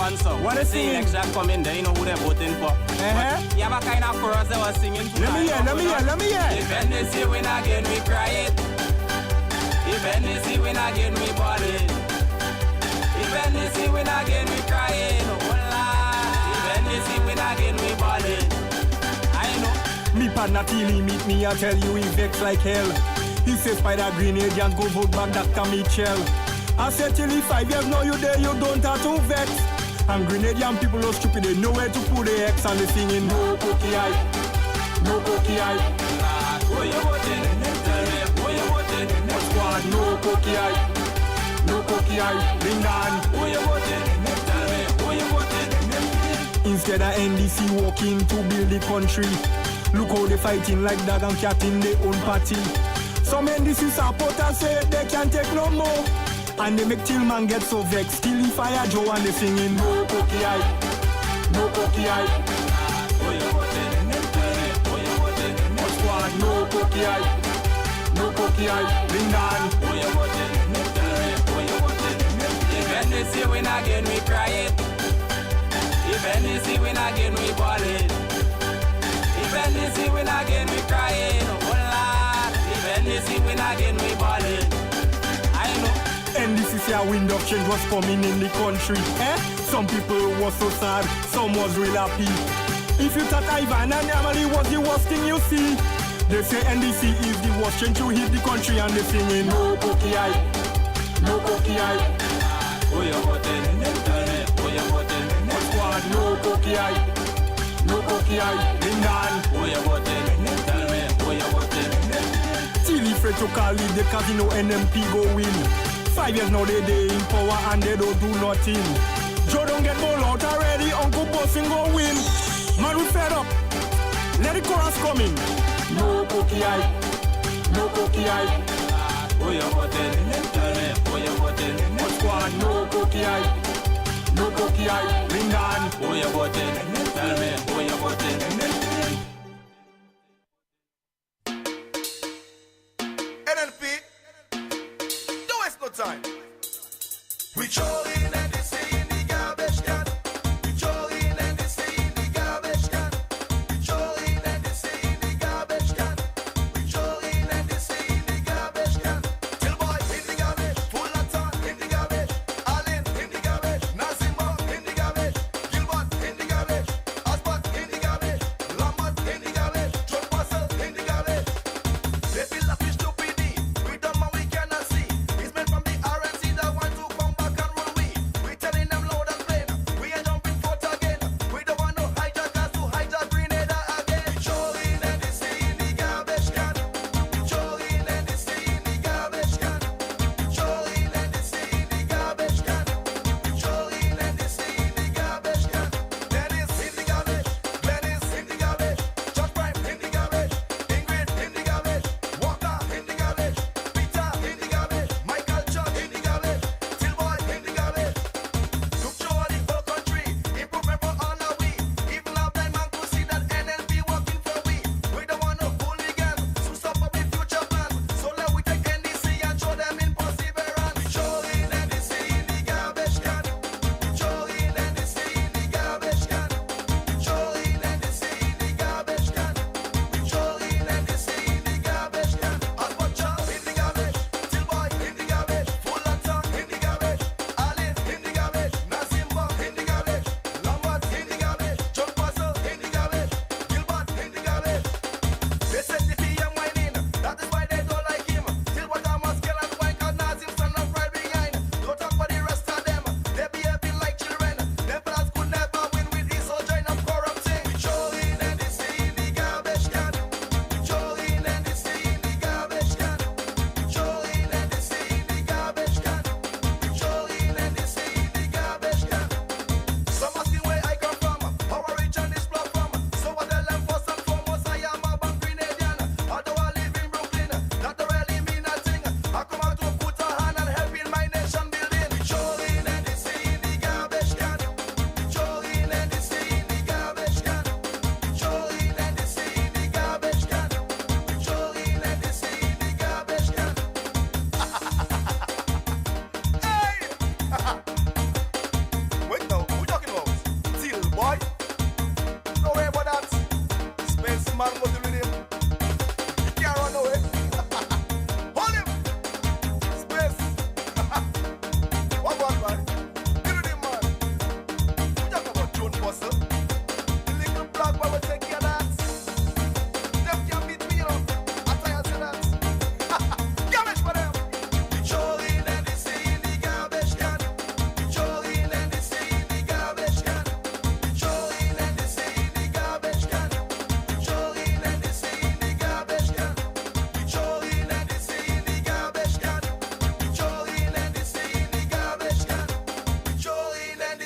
one song. What is the singing? election coming there, you know who they're voting for. But you have a kind of chorus they were singing. Let me hear. If NDC win again, we cry it. If NDC win again, we ball it. If NDC win again, we cry it. If NDC win again, we ball it. I know. Me partner till he meet me, I tell you he vex like hell. He says Spider Grenadians go vote back Dr. Mitchell. I said till he 5 years now you there, you don't have to vex. And Grenadian people are stupid, they know where to put the X and they singing no cookie eye, no cookie eye. Who you voting? Tell me who you voting? What squad? No cookie eye, no cookie eye. Bring down. Who you voting? Tell me who you voting? Instead of NDC walking to build the country, look how they fighting like dog and cat in their own party. Some NDC supporters say they can't take no more, and they make Tillman get so vexed. Still he fire Joe and they singing no cookie eye, no cookie eye. Who you voting? Tell me who you voting? What squad? No cookie eye, no cookie eye. Bring down. Who you voting? Tell me who you voting? If NDC win again, we cry it. If NDC win again, we ball it. If NDC win again, we cry it. Oh Lord. If NDC win again, we ball it. I know. NDC say a wind of change was coming in the country. Some people was so sad, some was real happy. If you thought Ivan and Emily was the worst thing you see, they say NDC is the worst change to hit the country and they singing no cookie eye, no cookie eye. Who you voting? Tell me who you voting? What squad? No cookie eye, no cookie eye. Bring down. Who you voting? Tell me who you voting? Till he afraid to call it the casino NMP go win. 5 years now they in power and they don't do nothing. Joe don't get ball out already, Uncle Bossing go win. Man we fed up, let the chorus come in. No cookie eye, no cookie eye. Who you voting? Tell me who you voting? What squad? No cookie eye, no cookie eye. Bring down. Who you voting? Tell me who you voting? NLP, don't waste no time. We throw in and they say in the garbage can. We throw in and they say in the garbage can. We throw in and they say in the garbage can. We throw in and they say in the garbage can. Till boy in the garbage, full of ton in the garbage. Allen in the garbage, Nazimov in the garbage, Gilbert in the garbage, Osbert in the garbage.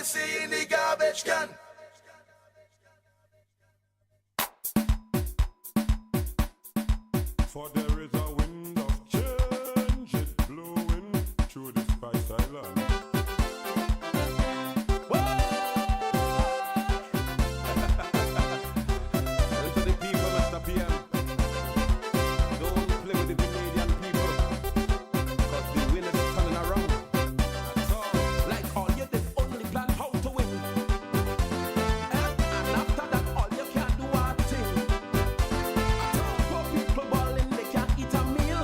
sea in the garbage can. For there is a wind of change, it blowing through the Spice Island. Well, to the people, Mr. PM, don't play with the Canadian people, because the wind is turning around. That's all. Like all you did, only plan how to win. And after that, all you can do are thing. Poor people balling, they can't eat a meal.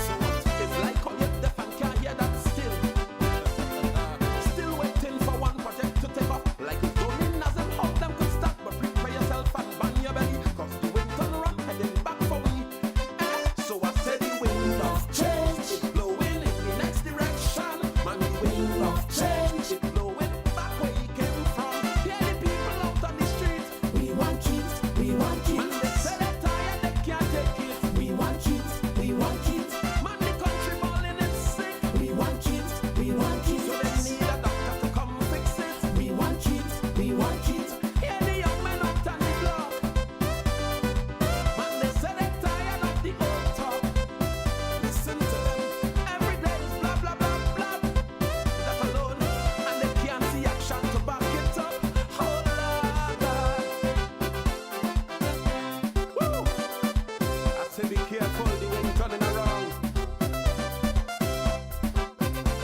So what? It's like all you deaf and can't hear that still. Still waiting for one project to take off. Like it don't mean as if how them could start, but prepare yourself and bang your belly, cause the wind turn around heading back for we. So I said the wind of change, it blowing in the next direction. Man, the wind of change, it blowing back where he came from. Hear the people out on the streets. We want cheese, we want cheese. Man, they say they're tired, they can't take it. We want cheese, we want cheese. Man, the country balling is sick. We want cheese, we want cheese. So they need a doctor to come fix it. We want cheese, we want cheese. Hear the young men out on the block. Man, they say they're tired of the old talk. Listen to them. Every day is blah, blah, blah, blah. That alone. And they can't see action to back it up. Oh, Lord God. Woo! I say be careful, the wind turning around.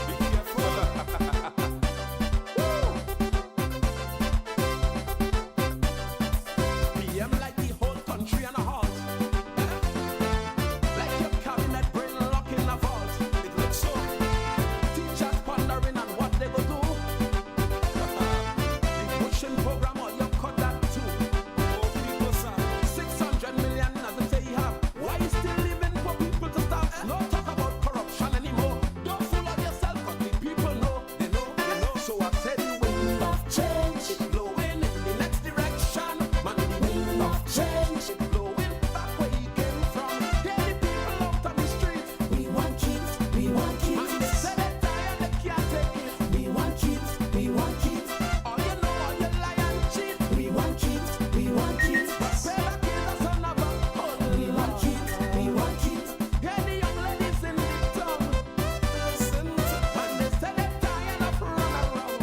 Be careful. Woo! PM like the whole country on a halt. Like your cabinet brain locked in a vault. It looks so. Teachers pondering on what they go do. The pushing program, all you cut that too. Oh, people, sir. 600 million as they say you have. Why you still living for people to stop? No talk about corruption anymore. Don't fool on yourself, cause the people know. They know, they know. So I said the wind of change, it blowing in the next direction. Man, the wind of change, it blowing back where he came from. Hear the people out on the streets. We want cheese, we want cheese. Man, they say they're tired, they can't take it. We want cheese, we want cheese. All you know, all you lie and cheat. We want cheese, we want cheese. Pay back in the son of a gun. We want cheese, we want cheese. Hear the young ladies in the town. Listen to them. Man, they say they're tired of run around.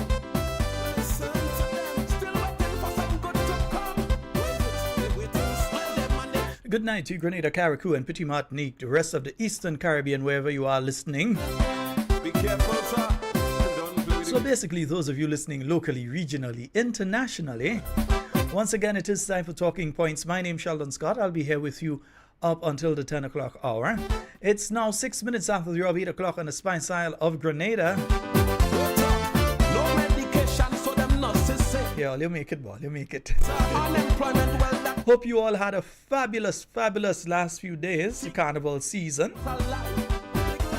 Listen to them. Still waiting for some good to come. Wait, they waiting, smell them and they Good night to Grenada, Carriacou, and Petit Martinique, the rest of the Eastern Caribbean, wherever you are listening. be careful, sir. Don't play with So basically, those of you listening locally, regionally, internationally, once again, it is time for Talking Points. My name is Sheldon Scott. I'll be here with you up until the 10 o'clock hour. It's now 6 minutes after the hour of 8 o'clock on the Spice Isle of Grenada. no medication, so them nurses say. Yeah, you make it, boy. You make it. Unemployment, well, that's Hope you all had a fabulous last few days, the carnival season. a lie.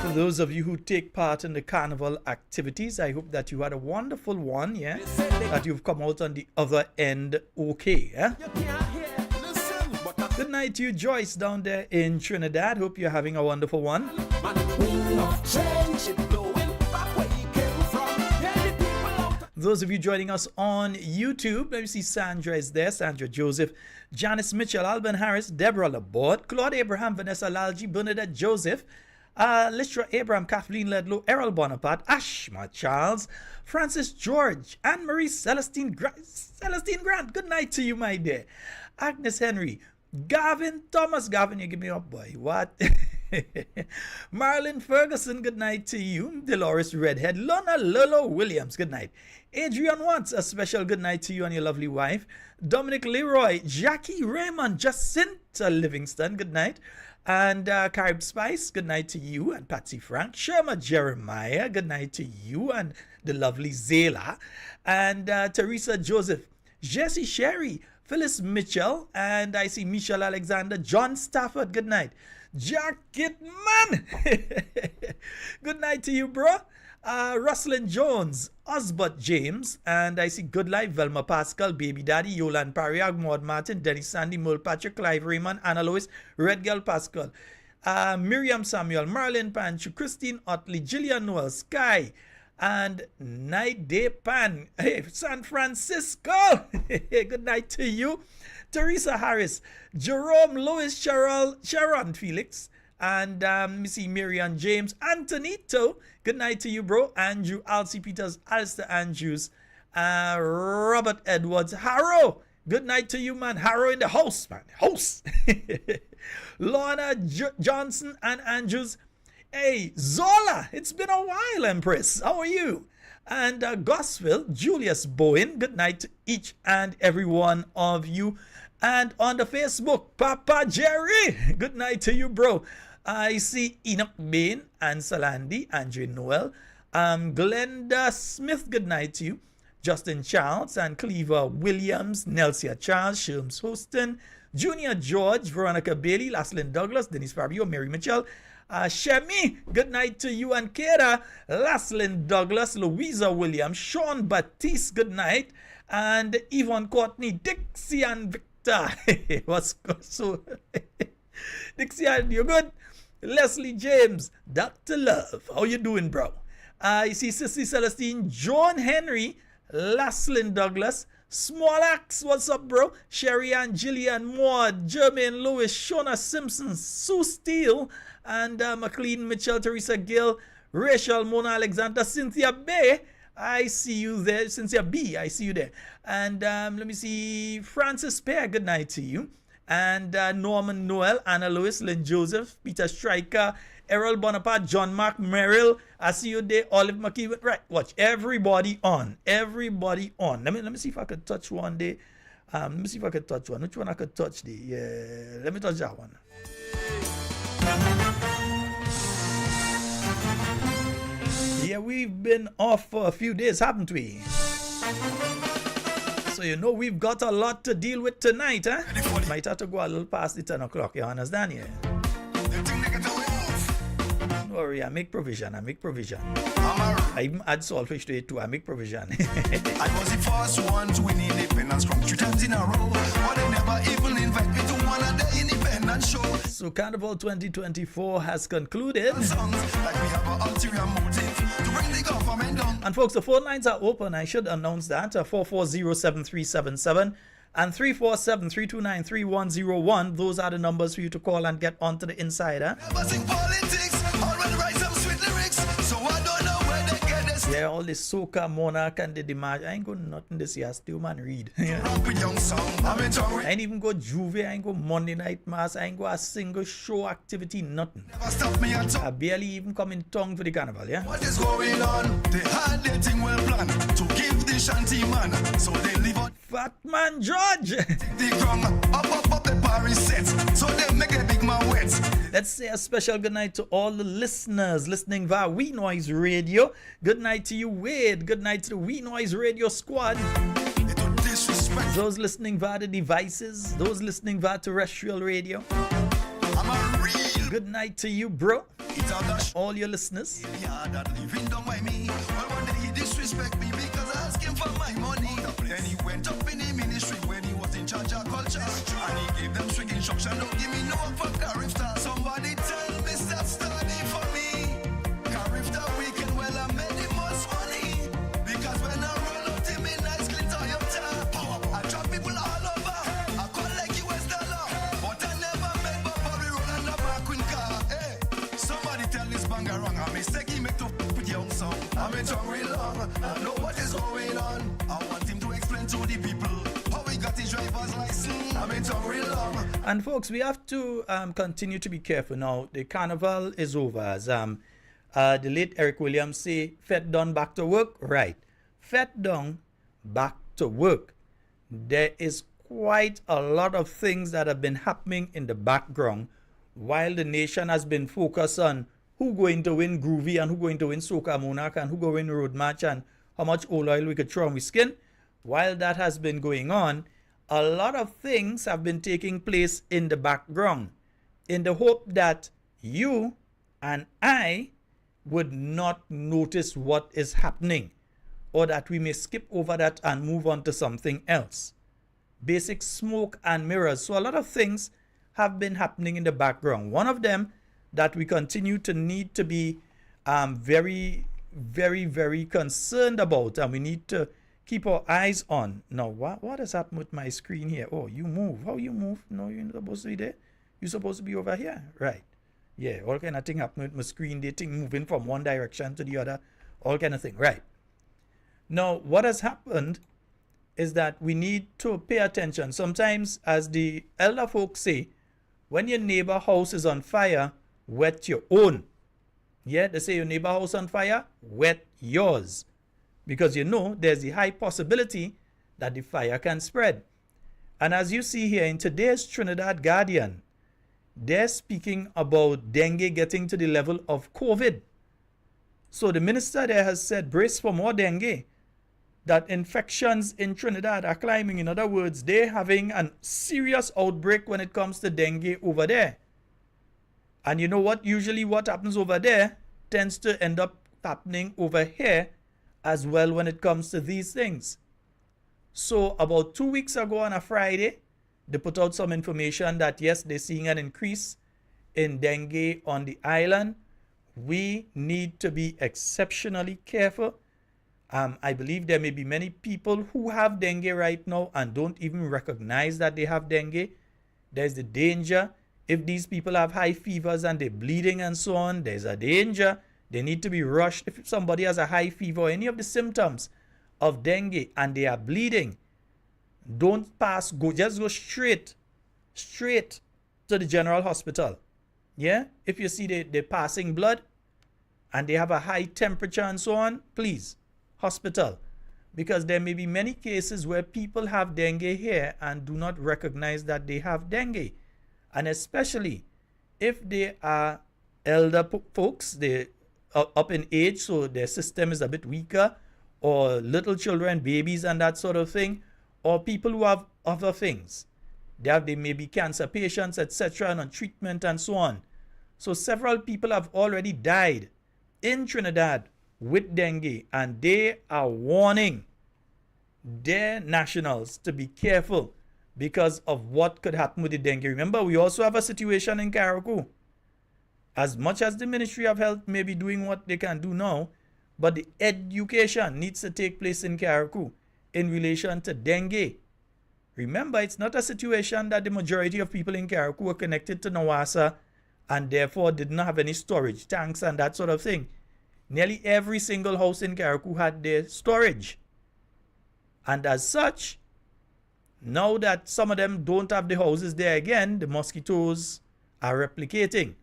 For those of you who take part in the carnival activities, I hope that you had a wonderful one, yeah? That you've come out on the other end okay, yeah? You can't hear, listen, but I Good night to you, Joyce, down there in Trinidad. Hope you're having a wonderful one. man, the wind of change, it blowing back where he came from. Hear the people out. Those of you joining us on YouTube, let me see Sandra is there, Sandra Joseph, Janice Mitchell, Alban Harris, Deborah Laborde, Claude Abraham, Vanessa Lalji, Bernadette Joseph, Listra Abraham, Kathleen Ledlow, Errol Bonaparte, Ashma Charles, Francis George, Anne-Marie Celestine Grant. Good night to you, my dear. Agnes Henry, Gavin Thomas. Gavin, you give me up, boy. What? Marlon Ferguson, good night to you. Dolores Redhead, Lona Lolo Williams, good night. Adrian Watts, a special good night to you and your lovely wife. Dominic Leroy, Jackie Raymond, Jacinta Livingston, good night. And Carib Spice, good night to you and Patsy Frank. Sherma Jeremiah, good night to you and the lovely Zela. And Teresa Joseph, Jesse Sherry, Phyllis Mitchell, and I see Michelle Alexander, John Stafford, good night. Jacket Man, good night to you, bro. Ruslyn Jones, Osbert James, and I see Good Life, Velma Pascal, Baby Daddy, Yolan Pariag, Maud Martin, Dennis Sandy, Mul Patrick, Clive Raymond, Anna Lois, Red Girl Pascal, Miriam Samuel, Marlene Panchu, Christine Otley, Gillian Noel, Sky, And Night Day Pan, hey, San Francisco. Good night to you. Teresa Harris, Jerome Lewis, Sharon Felix, and Missy Marian James, Antonito. Good night to you, bro. Andrew, Alcy Peters, Alistair Andrews, Robert Edwards, Harrow. Good night to you, man. Harrow in the house, man. House. Lorna Johnson and Andrews. Hey, Zola. It's been a while, Empress. How are you? And Gosville, Julius Bowen. Good night to each and every one of you. And on the Facebook, Papa Jerry. Good night to you, bro. I see Enoch Bain and Salandi, Andre Noel. Glenda Smith, good night to you. Justin Charles and Cleaver Williams, Nelsia Charles, Sherms Houston, Junior George, Veronica Bailey, Laslyn Douglas, Dennis Fabio, Mary Mitchell, Shemi, good night to you and Kera, Laslyn Douglas, Louisa Williams, Sean Batiste, good night, and Yvonne Courtney, Dixie and Victor. What's good? So, Dixie, you good? Leslie James, Dr. Love, how you doing, bro? I see Sissy Celestine, John Henry, Laslyn Douglas, Small Axe, what's up, bro? Sherry Ann, Gillian Maud, Jermaine Lewis, Shona Simpson, Sue Steele, and McLean Mitchell, Teresa Gill, Rachel Mona Alexander, Cynthia Bay. I see you there. Cynthia B, I see you there. And let me see, Francis Pear, good night to you. And Norman Noel, Anna Lewis, Lynn Joseph, Peter Stryker, Errol Bonaparte, John Mark Merrill, I see you there, Olive McKee. Right, watch, everybody on. Everybody on. Let me see if I could touch one day. Let me see if I could touch one. Which one I could touch there? Yeah, let me touch that one. Yeah, we've been off for a few days, haven't we? So you know we've got a lot to deal with tonight, huh? Might have to go a little past the 10 o'clock, you understand? Yeah. Don't worry, I make provision. I even add saltfish to it too. I make provision. I was the first one to win independence from 3 times in a row. But they never even invite me to one of the independence shows. So Carnival 2024 has concluded. And folks, the phone lines are open. I should announce that. 440-7377 and 347-329-3101. Those are the numbers for you to call and get onto the Insider. Yeah, all this soca, monarch, and the demand. I ain't go nothing this year. Still, man, read. I ain't even go Juve. I ain't go Monday Night Mass. I ain't go a single show activity, nothing. I barely even come in tongue for the carnival, yeah? What is going on? They had their thing well planned to give the shanty man. So they live on Fat Man George. the ground up the Paris sets. So they make a big man wet. Let's say a special good night to all the listeners listening via We Noise Radio. Good night to you, Wade. Good night to the We Noise Radio squad. Those listening via the devices. Those listening via terrestrial radio. Good night to you, bro. All your listeners. Then he went up in the ministry when he was in charge of culture. And he gave them strict instruction. Don't give me no for Carifta. Somebody tell Mr. Study for me. Carifta weekend, well, I made the most money. Because when I roll out in me nice clean Toyota, I drop people all over. I collect US dollar. But I never make Bobby roll and a Queen car. Hey, somebody tell this banger wrong. I'm mistake he make to with young song. I'm in tongue real long. I know what is going on. I want him to explain to the people how we got his driver's license. I'm in tongue real long. And folks, we have to continue to be careful now. The carnival is over. As the late Eric Williams say, Fet done back to work. Right. Fet done back to work. There is quite a lot of things that have been happening in the background while the nation has been focused on who going to win Groovy and who going to win Soca Monarch and who going to win Road Match and how much oil we could throw on we skin. While that has been going on, a lot of things have been taking place in the background in the hope that you and I would not notice what is happening or that we may skip over that and move on to something else. Basic smoke and mirrors. So a lot of things have been happening in the background. One of them that we continue to need to be very, very, very concerned about, and we need to keep our eyes on. Now, what has happened with my screen here? Oh, you move. How you move? No, you're not supposed to be there. You're supposed to be over here. Right. Yeah, all kind of thing happening with my screen. They thing moving from one direction to the other. All kind of thing. Right. Now, what has happened is that we need to pay attention. Sometimes, as the elder folks say, when your neighbor house is on fire, wet your own. Yeah, they say your neighbor house on fire, wet yours. Because you know there's a high possibility that the fire can spread. And as you see here in today's Trinidad Guardian, they're speaking about dengue getting to the level of COVID. So the minister there has said, brace for more dengue, that infections in Trinidad are climbing. In other words, they're having a serious outbreak when it comes to dengue over there. And you know what? Usually what happens over there tends to end up happening over here as well when it comes to these things. So about 2 weeks ago on a Friday, they put out some information that yes, they're seeing an increase in dengue on the island. We need to be exceptionally careful. I believe there may be many people who have dengue right now and don't even recognize that they have dengue. There's the danger. If these people have high fevers and they're bleeding and so on, there's a danger. They need to be rushed. If somebody has a high fever or any of the symptoms of dengue and they are bleeding, don't just go straight to the general hospital. Yeah? If you see they're passing blood and they have a high temperature and so on, please, hospital. Because there may be many cases where people have dengue here and do not recognize that they have dengue. And especially if they are elder folks, they are up in age, so their system is a bit weaker, or little children, babies and that sort of thing, or people who have other things. They may be cancer patients, etc., and on treatment and so on. So several people have already died in Trinidad with dengue, and they are warning their nationals to be careful because of what could happen with the dengue. Remember, we also have a situation in Carriacou. As much as the Ministry of Health may be doing what they can do now, but the education needs to take place in Carriacou in relation to dengue. Remember, it's not a situation that the majority of people in Carriacou were connected to Nawasa and therefore did not have any storage tanks and that sort of thing. Nearly every single house in Carriacou had their storage. And as such, now that some of them don't have the houses there again, the mosquitoes are replicating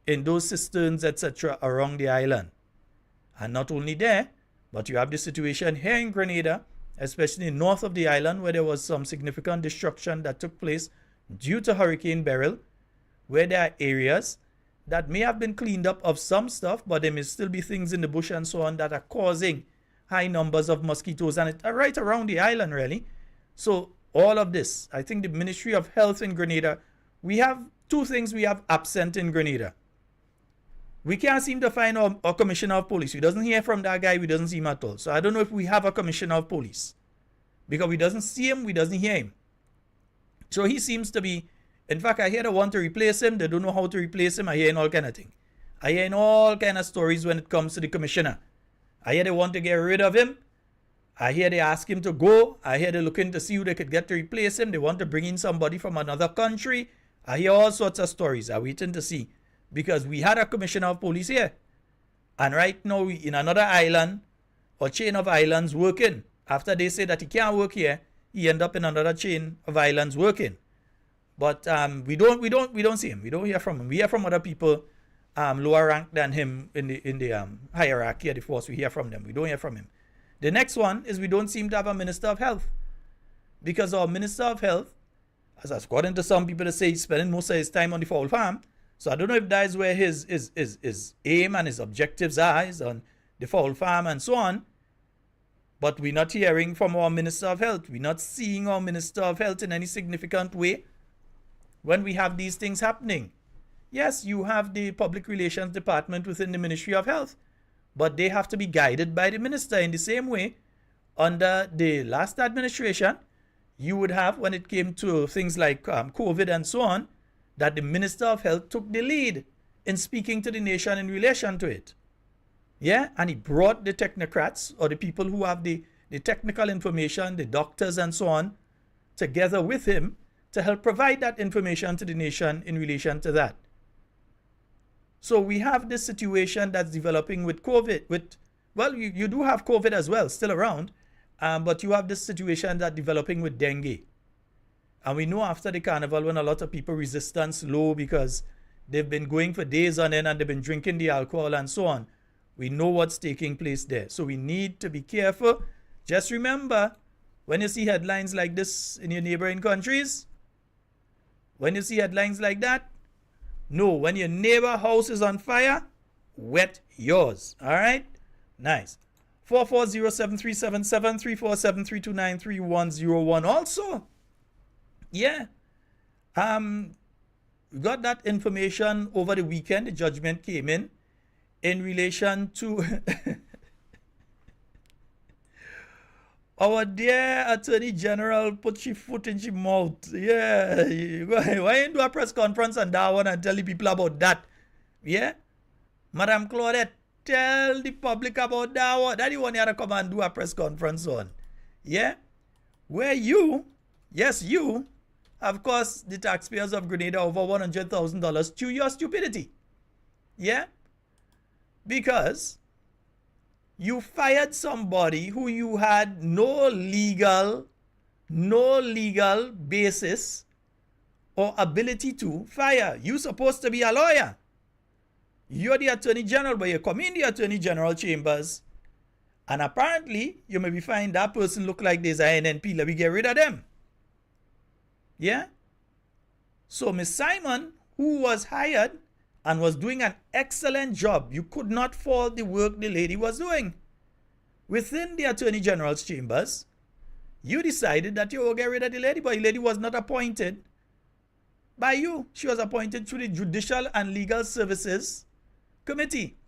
in those cisterns, etc., around the island. And not only there, but you have the situation here in Grenada, especially north of the island, where there was some significant destruction that took place due to Hurricane Beryl, where there are areas that may have been cleaned up of some stuff, but there may still be things in the bush and so on that are causing high numbers of mosquitoes, and it's right around the island, really. So all of this, I think the Ministry of Health in Grenada, we have two things we have absent in Grenada. We can't seem to find our commissioner of police. We doesn't hear from that guy. We doesn't see him at all. So I don't know if we have a commissioner of police, because we doesn't see him. We doesn't hear him. So he seems to be, in fact, I hear they want to replace him. They don't know how to replace him. I hear all kind of thing. I hear all kind of stories when it comes to the commissioner. I hear they want to get rid of him. I hear they ask him to go. I hear they're looking to see who they could get to replace him. They want to bring in somebody from another country. I hear all sorts of stories. I'm waiting to see. Because we had a commissioner of police here. And right now, we in another island or chain of islands working. After they say that he can't work here, he end up in another chain of islands working. But we don't see him. We don't hear from him. We hear from other people lower ranked than him in the hierarchy of the force. We hear from them. We don't hear from him. The next one is we don't seem to have a Minister of Health. Because our Minister of Health, as according to some people, they say he's spending most of his time on the fowl farm. So I don't know if that is where his aim and his objectives are, is on the fowl farm and so on. But we're not hearing from our Minister of Health. We're not seeing our Minister of Health in any significant way when we have these things happening. Yes, you have the Public Relations Department within the Ministry of Health, but they have to be guided by the minister in the same way. Under the last administration, you would have, when it came to things like COVID and so on, that the Minister of Health took the lead in speaking to the nation in relation to it. Yeah, and he brought the technocrats or the people who have the technical information, the doctors and so on, together with him to help provide that information to the nation in relation to that. So we have this situation that's developing with COVID. You do have COVID as well, still around, but you have this situation that's developing with dengue. And we know after the carnival when a lot of people resistance low because they've been going for days on end and they've been drinking the alcohol and so on. We know what's taking place there. So we need to be careful. Just remember, when you see headlines like this in your neighboring countries, when you see headlines like that, no, when your neighbor house is on fire, wet yours. All right? Nice. 440-7377, 347-329-3101. Also, yeah, we got that information over the weekend. The judgment came in relation to our dear Attorney General put your foot in your mouth. Yeah, why ain't do a press conference on that one and tell the people about that? Yeah, Madam Claudette, tell the public about that one. That you want to come and do a press conference on. Yeah, where you, yes you, have cost the taxpayers of Grenada over $100,000 to your stupidity. Yeah, because you fired somebody who you had no legal basis or ability to fire. You're supposed to be a lawyer. You're the Attorney General, but you come in the Attorney General chambers and apparently you maybe find that person look like there's a NNP. Let me get rid of them. Yeah? So Miss Simon, who was hired and was doing an excellent job, you could not fault the work the lady was doing. Within the Attorney General's chambers, you decided that you will get rid of the lady, but the lady was not appointed by you. She was appointed through the Judicial and Legal Services Committee.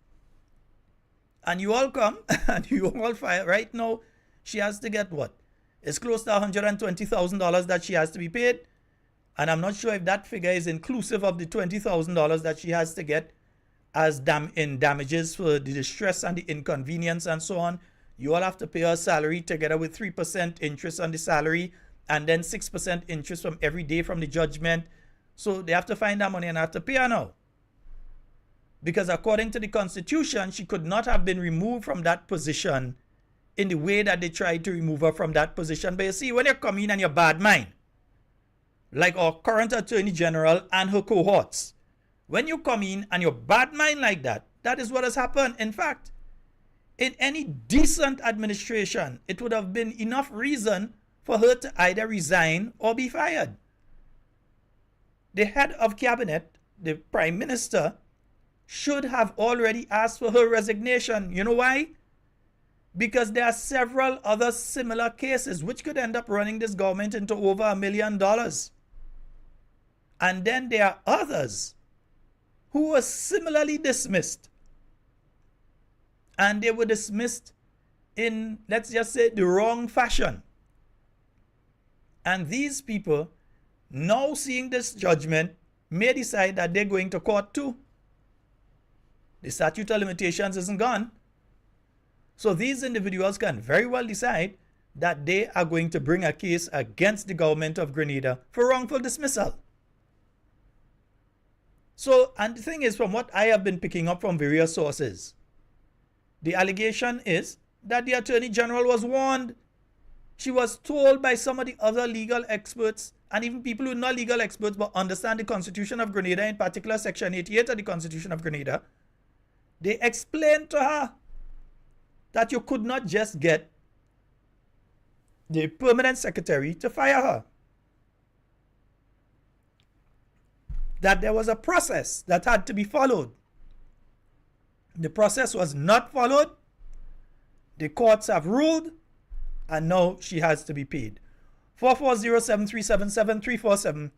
And you all come and you all fire. Right now, she has to get what? It's close to $120,000 that she has to be paid. And I'm not sure if that figure is inclusive of the $20,000 that she has to get as damages for the distress and the inconvenience and so on. You all have to pay her salary together with 3% interest on the salary and then 6% interest from every day from the judgment. So they have to find that money and have to pay her now. Because according to the Constitution, she could not have been removed from that position in the way that they tried to remove her from that position. But you see, when you come in and you're bad mind, like our current Attorney General and her cohorts, when you come in and you're bad mind like that, that is what has happened. In fact, in any decent administration, it would have been enough reason for her to either resign or be fired. The head of cabinet, the Prime Minister, should have already asked for her resignation. You know why? Because there are several other similar cases which could end up running this government into over $1 million. And then there are others who were similarly dismissed. And they were dismissed in, let's just say, the wrong fashion. And these people, now seeing this judgment, may decide that they're going to court too. The statute of limitations isn't gone. So these individuals can very well decide that they are going to bring a case against the government of Grenada for wrongful dismissal. So, and the thing is, from what I have been picking up from various sources, the allegation is that the Attorney General was warned. She was told by some of the other legal experts, and even people who are not legal experts but understand the Constitution of Grenada, in particular Section 88 of the Constitution of Grenada, they explained to her that you could not just get the permanent secretary to fire her. That there was a process that had to be followed. The process was not followed. The courts have ruled, and now she has to be paid. 440-7377,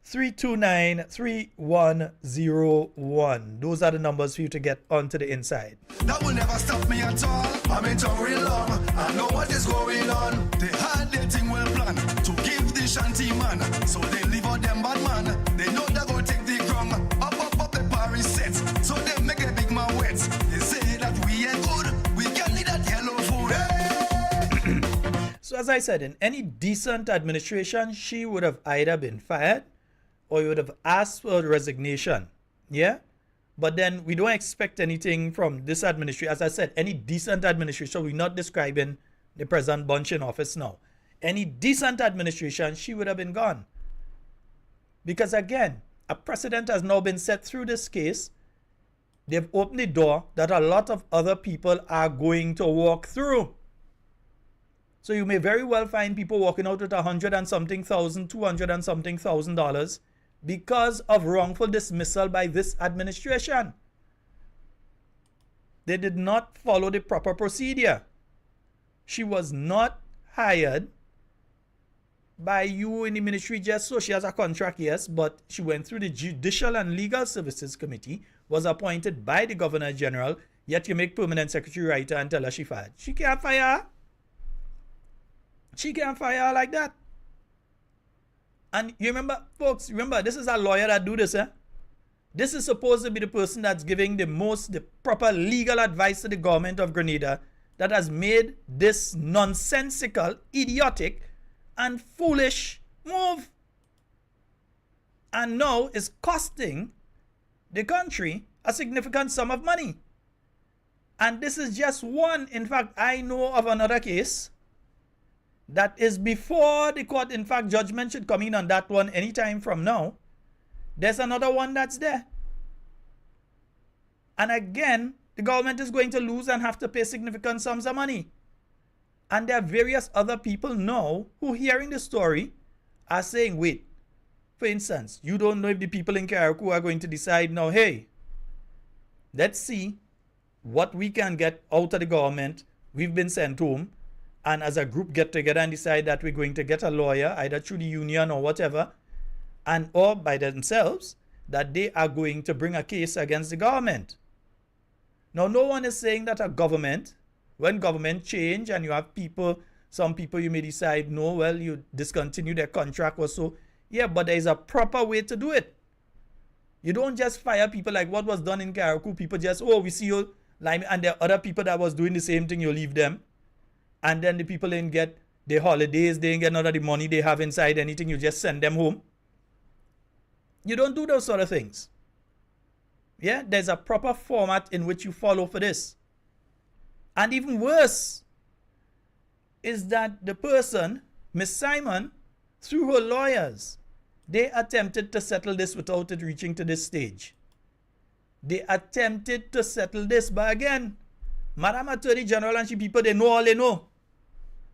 329-3101. Those are the numbers for you to get onto the inside. That will never stop me at all. I'm in town real long. I know what is going on. They had their thing well planned to give the shanty man. So they leave out them bad man. They know they're going to take the ground. Up the Paris sets. So they make a big man wet. They say that we So as I said, in any decent administration, she would have either been fired or you would have asked for resignation. Yeah? But then we don't expect anything from this administration. As I said, any decent administration, we're not describing the President Bunch in office now. Any decent administration, she would have been gone. Because again, a precedent has now been set through this case. They've opened the door that a lot of other people are going to walk through. So you may very well find people walking out with $100 and something thousand, $200 and something $1,000 because of wrongful dismissal by this administration. They did not follow the proper procedure. She was not hired by you in the ministry just so. She has a contract, yes, but she went through the Judicial and Legal Services Committee, was appointed by the Governor General, yet you make permanent secretary writer and tell her she fired. She can't fire her. She can't fire her like that. And you remember, folks, remember, this is a lawyer that do this, eh? This is supposed to be the person that's giving the proper legal advice to the government of Grenada that has made this nonsensical, idiotic, and foolish move. And now is costing the country a significant sum of money. And this is just one. In fact, I know of another case that is before the court. In fact, judgment should come in on that one anytime from now. There's another one that's there. And again, the government is going to lose and have to pay significant sums of money. And there are various other people now who, hearing the story, are saying, wait, for instance, you don't know if the people in Carriacou are going to decide now, hey, let's see what we can get out of the government. We've been sent home. And as a group get together and decide that we're going to get a lawyer, either through the union or whatever, and or by themselves, that they are going to bring a case against the government. Now, no one is saying that a government, when government change and you have people, some people you may decide, no, well, you discontinue their contract or so. Yeah, but there is a proper way to do it. You don't just fire people like what was done in Carriacou. People just, oh, we see you, and there are other people that was doing the same thing, you leave them. And then the people didn't get their holidays, they didn't get none of the money they have inside anything, you just send them home. You don't do those sort of things. Yeah, there's a proper format in which you follow for this. And even worse is that the person, Miss Simon, through her lawyers, they attempted to settle this without it reaching to this stage. They attempted to settle this, but again, Madam Attorney General and she people, they know all they know.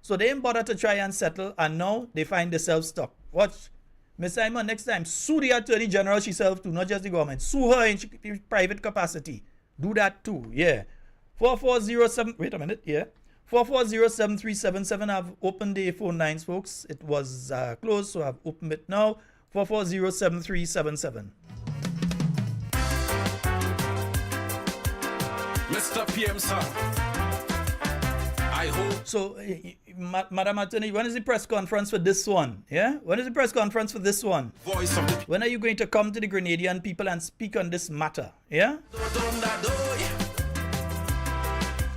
So they didn't bother to try and settle, and now they find themselves stuck. Watch. Miss Simon, next time, sue the Attorney General herself too, not just the government. Sue her in private capacity. Do that too, yeah. 4407, wait a minute, yeah. 44073777, I've opened the phone lines, folks. It was closed, so I've opened it now. 44073777. Mr. PM, sir. I hope. So, Madam Attorney, when is the press conference for this one? Yeah? When is the press conference for this one? Voice of the When are you going to come to the Grenadian people and speak on this matter? Yeah?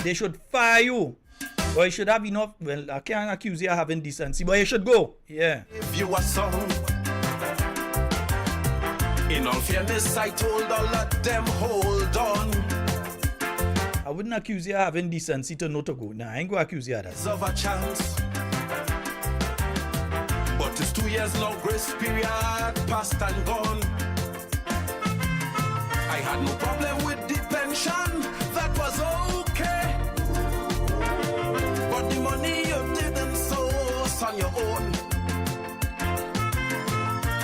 They should fire you. Or you should have enough. Well, I can't accuse you of having decency, but you should go. Yeah. If you are son. In all fairness, I told all of them, hold on. I wouldn't accuse you of having decency to know to go. Nah, I ain't going to accuse you of that. Of a chance. But it's 2 years now, grace period, past and gone. I had no problem with the pension, that was okay. But the money you didn't source on your own.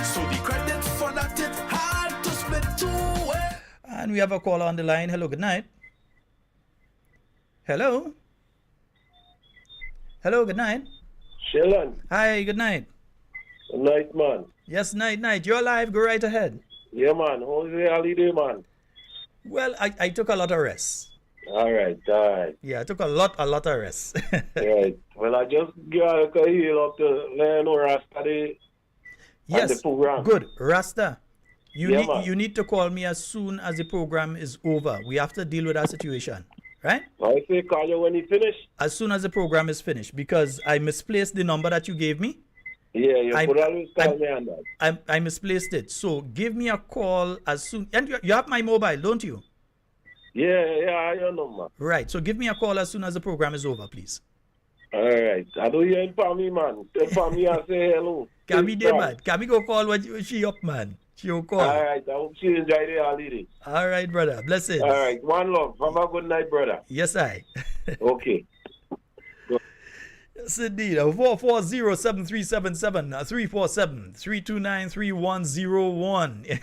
So the credit for that it had to split 2 ways. And we have a caller on the line. Hello, good night. Hello? Hello, good night. Sheldon. Hi, good night. Good night, man. Yes, night. You're live. Go right ahead. Yeah, man. How's the holiday, man? Well, I took a lot of rest. All right. Yeah, I took a lot of rest. Right. Well, I just got a heal up to learn Rasta Day. Yes, the program. Good. Rasta, Yeah, man. you need to call me as soon as the program is over. We have to deal with that situation. right? I say call you when you finish. As soon as the program is finished, because I misplaced the number that you gave me. Yeah, you I- could always call I- me on that. I misplaced it. So give me a call as soon. And you have my mobile, don't you? Yeah, your number. Right. So give me a call as soon as the program is over, please. All right. I do you inform me, man. Inform me and say hello. Can we do man? Can we go call when she up, man? She'll call. All right. I hope she enjoy the holiday. All right, brother. Blessings. All right. One love. Have a good night, brother. Yes, I. Okay. Yes, indeed. 440-7377 347-329-3101.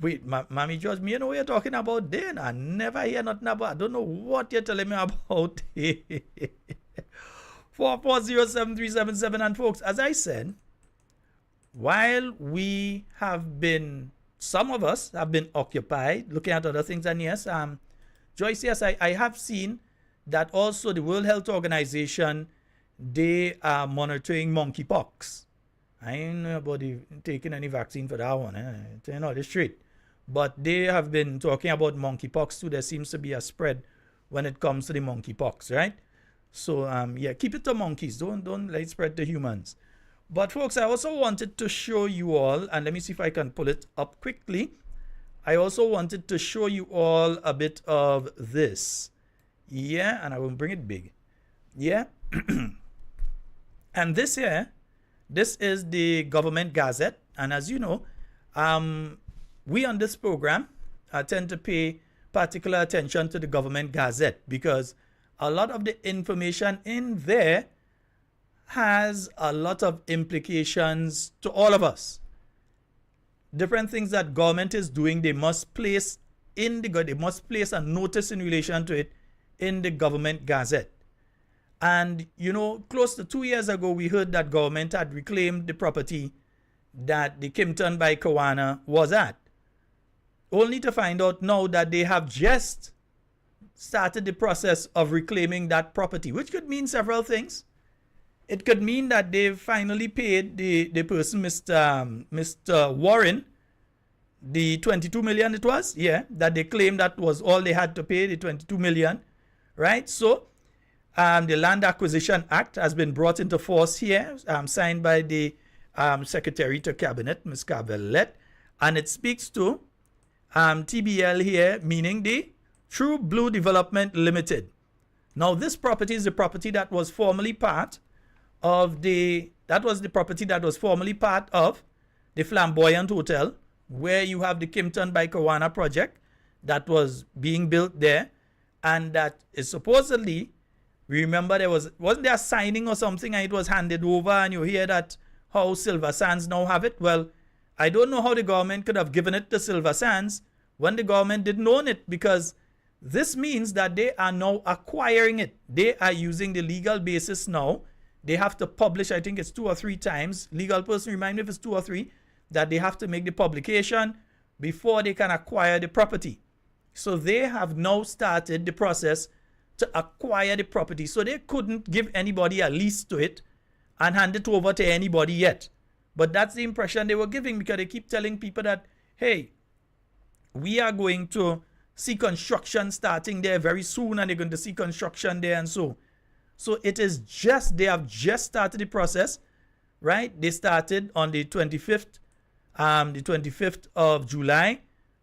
Wait, Mommy George, me know what you're talking about then. I never hear nothing about. I don't know what you're telling me about. 440-7377. And folks, as I said, while we have been, some of us have been occupied looking at other things, and yes, Joyce, yes, I have seen that also the World Health Organization, they are monitoring monkeypox. I ain't know about taking any vaccine for that one. You know, the street. But they have been talking about monkeypox too. There seems to be a spread when it comes to the monkeypox, right? So, yeah, keep it to monkeys. Don't let it spread to humans. But folks, I also wanted to show you all, and let me see if I can pull it up quickly. I also wanted to show you all a bit of this. Yeah, and I will bring it big. Yeah. And this here, this is the government Gazette. And as you know, we on this program tend to pay particular attention to the government Gazette because a lot of the information in there has a lot of implications to all of us. Different things that government is doing, they must place a notice in relation to it in the government Gazette. And, you know, close to 2 years ago, we heard that government had reclaimed the property that the Kimpton by Kawana was at. Only to find out now that they have just started the process of reclaiming that property, which could mean several things. It could mean that they've finally paid the person, Mr. Warren, the 22 million it was, yeah, that they claimed that was all they had to pay, the 22 million, right? So, the Land Acquisition Act has been brought into force here, signed by the Secretary to Cabinet, Ms. Carvelet, and it speaks to TBL here, meaning the True Blue Development Limited. Now, this property is the property that was formerly part of the Flamboyant Hotel, where you have the Kimpton by Kawana project that was being built there, and that is supposedly, remember wasn't there a signing or something and it was handed over, and you hear that how Silver Sands now have it? Well, I don't know how the government could have given it to Silver Sands when the government didn't own it, because this means that they are now acquiring it. They are using the legal basis now. They have to publish, I think it's 2 or 3 times. Legal person, remind me if it's 2 or 3, that they have to make the publication before they can acquire the property. So they have now started the process to acquire the property. So they couldn't give anybody a lease to it and hand it over to anybody yet. But that's the impression they were giving, because they keep telling people that, hey, we are going to see construction starting there very soon, and they're going to see construction there, and so it is just, they have just started the process, right? They started on the 25th of July,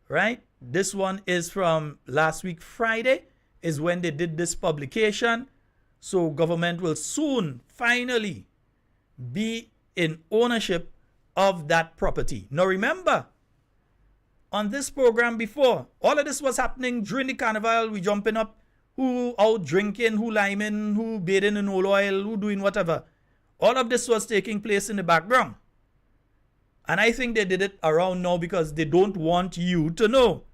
right? This one is from last week, Friday, is when they did this publication. So government will soon finally be in ownership of that property. Now remember, on this program before, all of this was happening during the carnival. We jumping up, who out drinking, who liming, who bathing in oil oil, who doing whatever. All of this was taking place in the background. And I think they did it around now because they don't want you to know.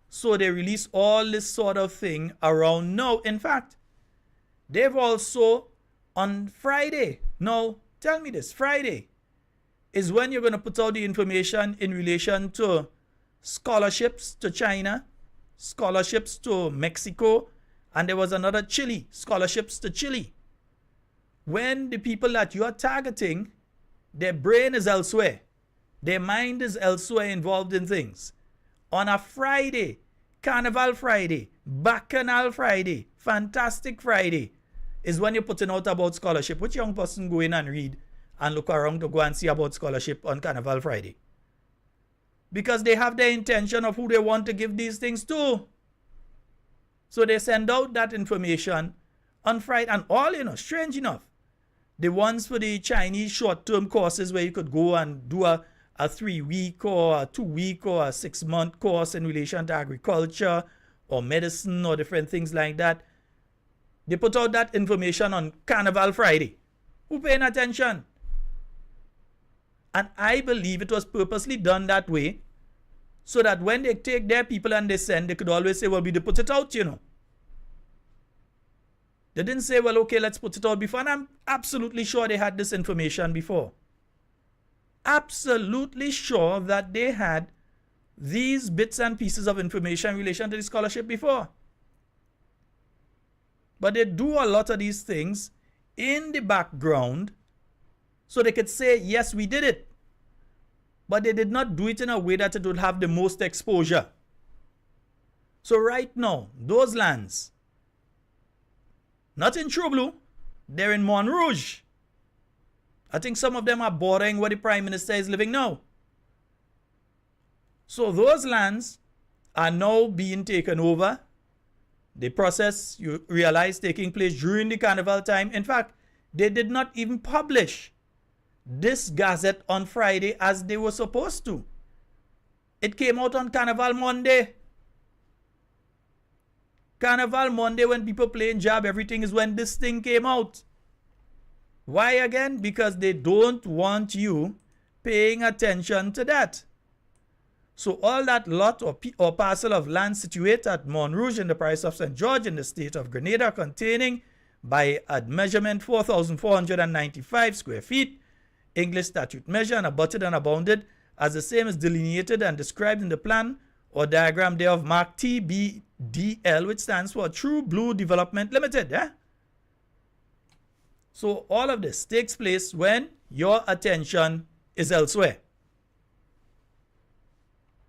So they release all this sort of thing around now. In fact, they've also on Friday, now tell me this, Friday is when you're going to put out the information in relation to scholarships to China, scholarships to Mexico, and there was another Chile, scholarships to Chile. When the people that you are targeting, their brain is elsewhere. Their mind is elsewhere involved in things. on a Friday, Carnival Friday, Bacchanal Friday, Fantastic Friday, is when you're putting out about scholarship. Which young person go in and read and look around to go and see about scholarship on Carnival Friday? Because they have their intention of who they want to give these things to. So they send out that information on Friday. And all, strange enough, the ones for the Chinese short-term courses where you could go and do a 3-week or a 2-week or a 6-month course in relation to agriculture or medicine or different things like that, they put out that information on Carnival Friday. Who paying attention? And I believe it was purposely done that way so that when they take their people and they send, they could always say, well, we did put it out, They didn't say, well, okay, let's put it out before. And I'm absolutely sure they had this information before. Absolutely sure that they had these bits and pieces of information in relation to the scholarship before. But they do a lot of these things in the background so they could say, yes, we did it. But they did not do it in a way that it would have the most exposure. So right now, those lands, not in True Blue, they're in Montrouge. I think some of them are bordering where the Prime Minister is living now. So those lands are now being taken over. The process, you realize, taking place during the Carnival time. In fact, they did not even publish this Gazette on Friday as they were supposed to. It came out on Carnival Monday. Carnival Monday, when people playing jab, everything is when this thing came out. Why again? Because they don't want you paying attention to that. So all that lot or parcel of land situated at Montrouge in the parish of St. George in the state of Grenada, containing by a measurement 4,495 square feet, English statute measure, and abutted and abounded as the same is delineated and described in the plan or diagram thereof marked TBDL, which stands for True Blue Development Limited. So all of this takes place when your attention is elsewhere.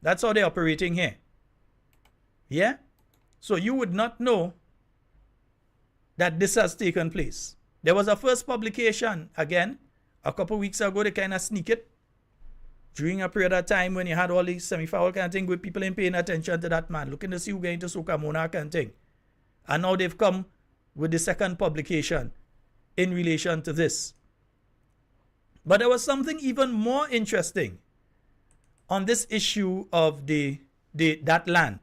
That's how they're operating here. Yeah? So you would not know that this has taken place. There was a first publication, again, a couple weeks ago. They kind of sneak it during a period of time when you had all these semi-foul kind of thing with people ain't paying attention to that man, looking to see who going to Soca Monarch and thing. And now they've come with the second publication in relation to this. But there was something even more interesting on this issue of that land.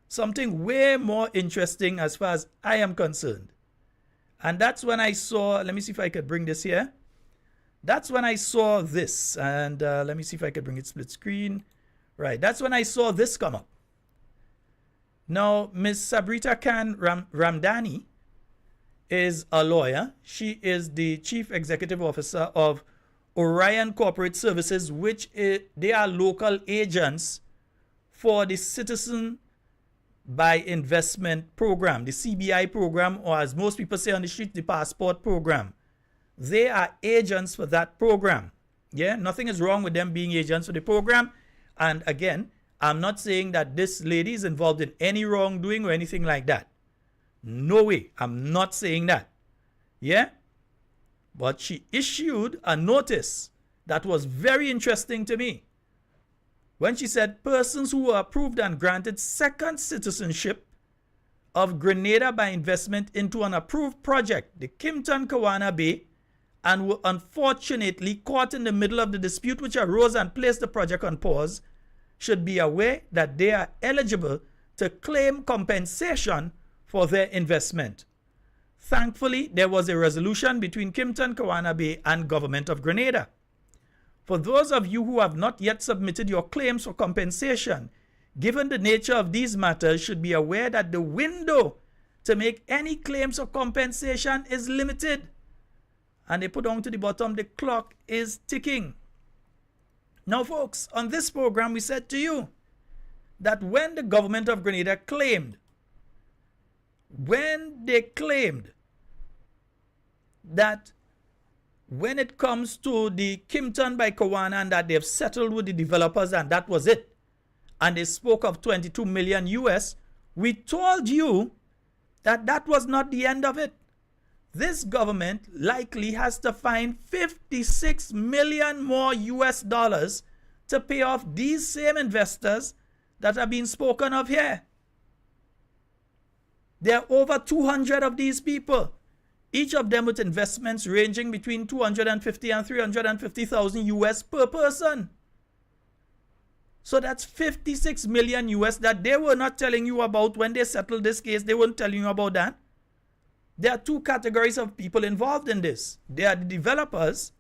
Something way more interesting as far as I am concerned. And that's when I saw, let me see if I could bring this here. That's when I saw this. And let me see if I could bring it split screen. Right, that's when I saw this come up. Now, Ms. Sabrita Khan Ramdani is a lawyer. She is the Chief Executive Officer of Orion Corporate Services, which they are local agents for the Citizen by Investment Program, the CBI program, or as most people say on the street, the Passport program. They are agents for that program. Yeah, nothing is wrong with them being agents for the program. And again, I'm not saying that this lady is involved in any wrongdoing or anything like that. No way. I'm not saying that. Yeah? But she issued a notice that was very interesting to me. When she said persons who were approved and granted second citizenship of Grenada by investment into an approved project, the Kimpton Kawana Bay, and were unfortunately caught in the middle of the dispute which arose and placed the project on pause, should be aware that they are eligible to claim compensation for their investment. Thankfully, there was a resolution between Kimpton Kawana Bay and Government of Grenada. For those of you who have not yet submitted your claims for compensation, given the nature of these matters, should be aware that the window to make any claims of compensation is limited. And they put down to the bottom, the clock is ticking. Now, folks, on this program, we said to you that when the Government of Grenada claimed, that when it comes to the Kimpton by Kawana and that they've settled with the developers and that was it, and they spoke of 22 million US, we told you that that was not the end of it. This government likely has to find 56 million more US dollars to pay off these same investors that are being spoken of here. There are over 200 of these people, each of them with investments ranging between 250 and 350,000 US per person. So that's 56 million US that they were not telling you about when they settled this case. They weren't telling you about that. There are two categories of people involved in this. There are the developers,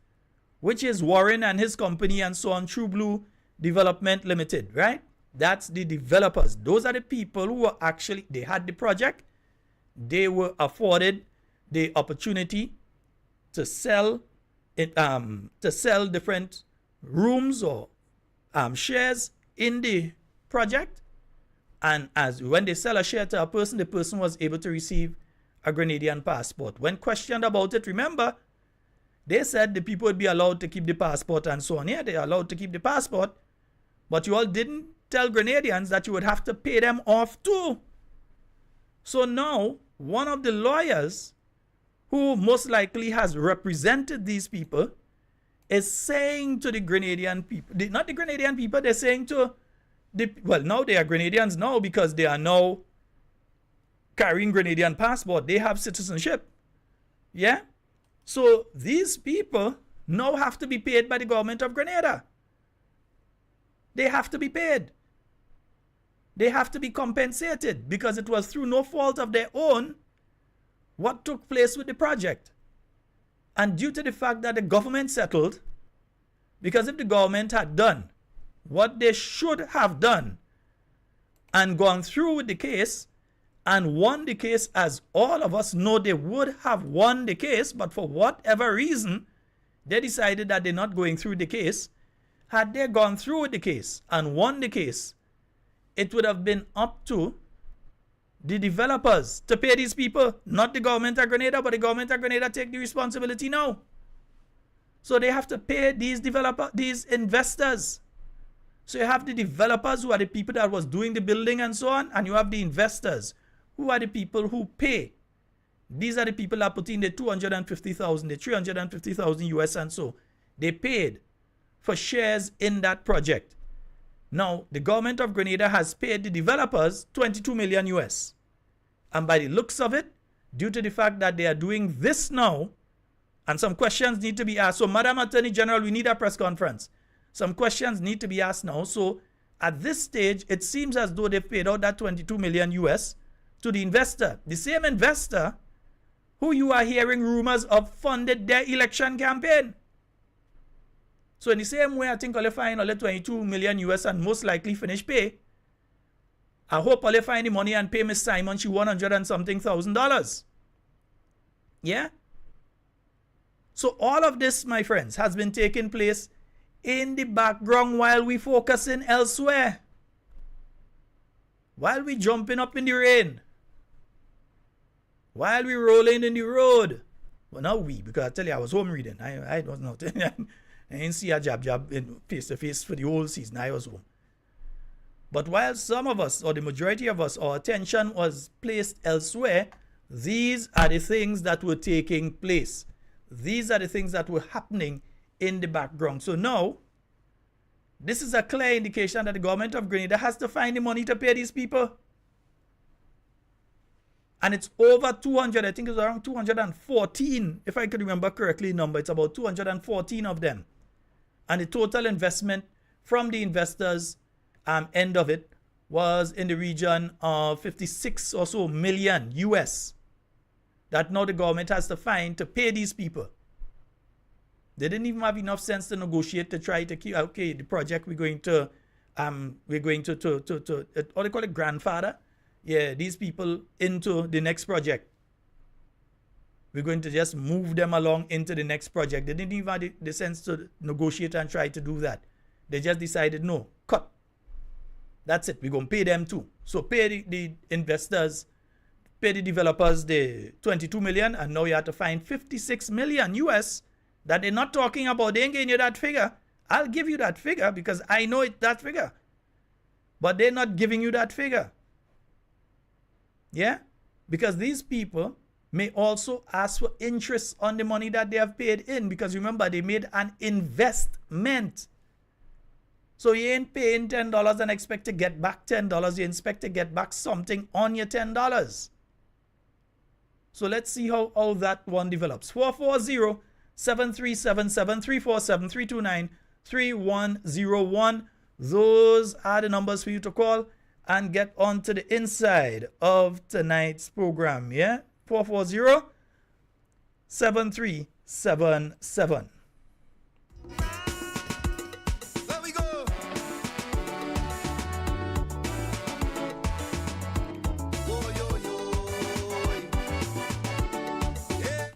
which is Warren and his company and so on, True Blue Development Limited, right? That's the developers. Those are the people who were actually, they had the project. They were afforded the opportunity to sell it, to sell different rooms or shares in the project. And as when they sell a share to a person, the person was able to receive a Grenadian passport. When questioned about it, remember, they said the people would be allowed to keep the passport and so on. Yeah, they are allowed to keep the passport, but you all didn't tell Grenadians that you would have to pay them off too. So now, one of the lawyers who most likely has represented these people is saying to the Grenadian people, not the Grenadian people, they're saying to the, well, now they are Grenadians now because they are now carrying Grenadian passport. They have citizenship. Yeah? So these people now have to be paid by the government of Grenada. They have to be paid. They have to be compensated because it was through no fault of their own what took place with the project. And due to the fact that the government settled, because if the government had done what they should have done and gone through with the case and won the case, as all of us know they would have won the case, but for whatever reason, they decided that they're not going through the case. Had they gone through with the case and won the case, it would have been up to the developers to pay these people, not the government of Grenada, but the government of Grenada take the responsibility now. So they have to pay these these investors. So you have the developers who are the people that was doing the building and so on, and you have the investors who are the people who pay. These are the people that put in the 250,000, the 350,000 US and so. They paid for shares in that project. Now, the government of Grenada has paid the developers 22 million US. And by the looks of it, due to the fact that they are doing this now, and some questions need to be asked. So, Madam Attorney General, we need a press conference. Some questions need to be asked now. So, at this stage, it seems as though they've paid out that 22 million US to the investor. The same investor who you are hearing rumors of funded their election campaign. So in the same way, I think I'll find only 22 million US and most likely finish pay. I hope I'll find the money and pay Miss Simon she $100 and something thousand. Yeah? So all of this, my friends, has been taking place in the background while we focusing elsewhere. While we jumping up in the rain. While we rolling in the road. Well, not we, because I tell you, I was home reading. I was not. I didn't see a jab in face-to-face for the whole season. I was home. But while some of us, or the majority of us, our attention was placed elsewhere, these are the things that were taking place. These are the things that were happening in the background. So now, this is a clear indication that the government of Grenada has to find the money to pay these people. And it's over 200, I think it's around 214, if I can remember correctly the number. It's about 214 of them. And the total investment from the investors' end of it was in the region of 56 or so million US that now the government has to find to pay these people. They didn't even have enough sense to negotiate to try to keep, okay, the project we're going to what do they call it, grandfather? Yeah, these people into the next project. We're going to just move them along into the next project. They didn't even have the sense to negotiate and try to do that. They just decided, no, cut. That's it. We're going to pay them too. So pay the investors, pay the developers the 22 million, and now you have to find 56 million US that they're not talking about. They ain't giving you that figure. I'll give you that figure because I know it, that figure. But they're not giving you that figure. Yeah? Because these people may also ask for interest on the money that they have paid in, because remember, they made an investment. So you ain't paying $10 and expect to get back $10. You expect to get back something on your $10. So let's see how that one develops. 440-737-347-329-3101. Those are the numbers for you to call and get on to the inside of tonight's program. Yeah? 440-7377. There we go.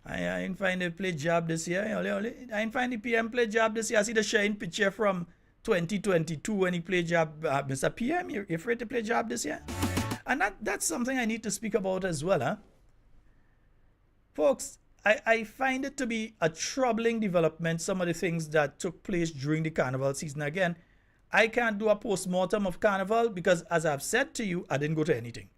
I didn't find the play job this year. I didn't find the PM play job this year. I see the showing picture from 2022 when he played job. Mr. PM, you're afraid to play job this year? And that's something I need to speak about as well. Huh? Folks, I find it to be a troubling development, some of the things that took place during the carnival season. Again, I can't do a post-mortem of carnival because, as I've said to you, I didn't go to anything.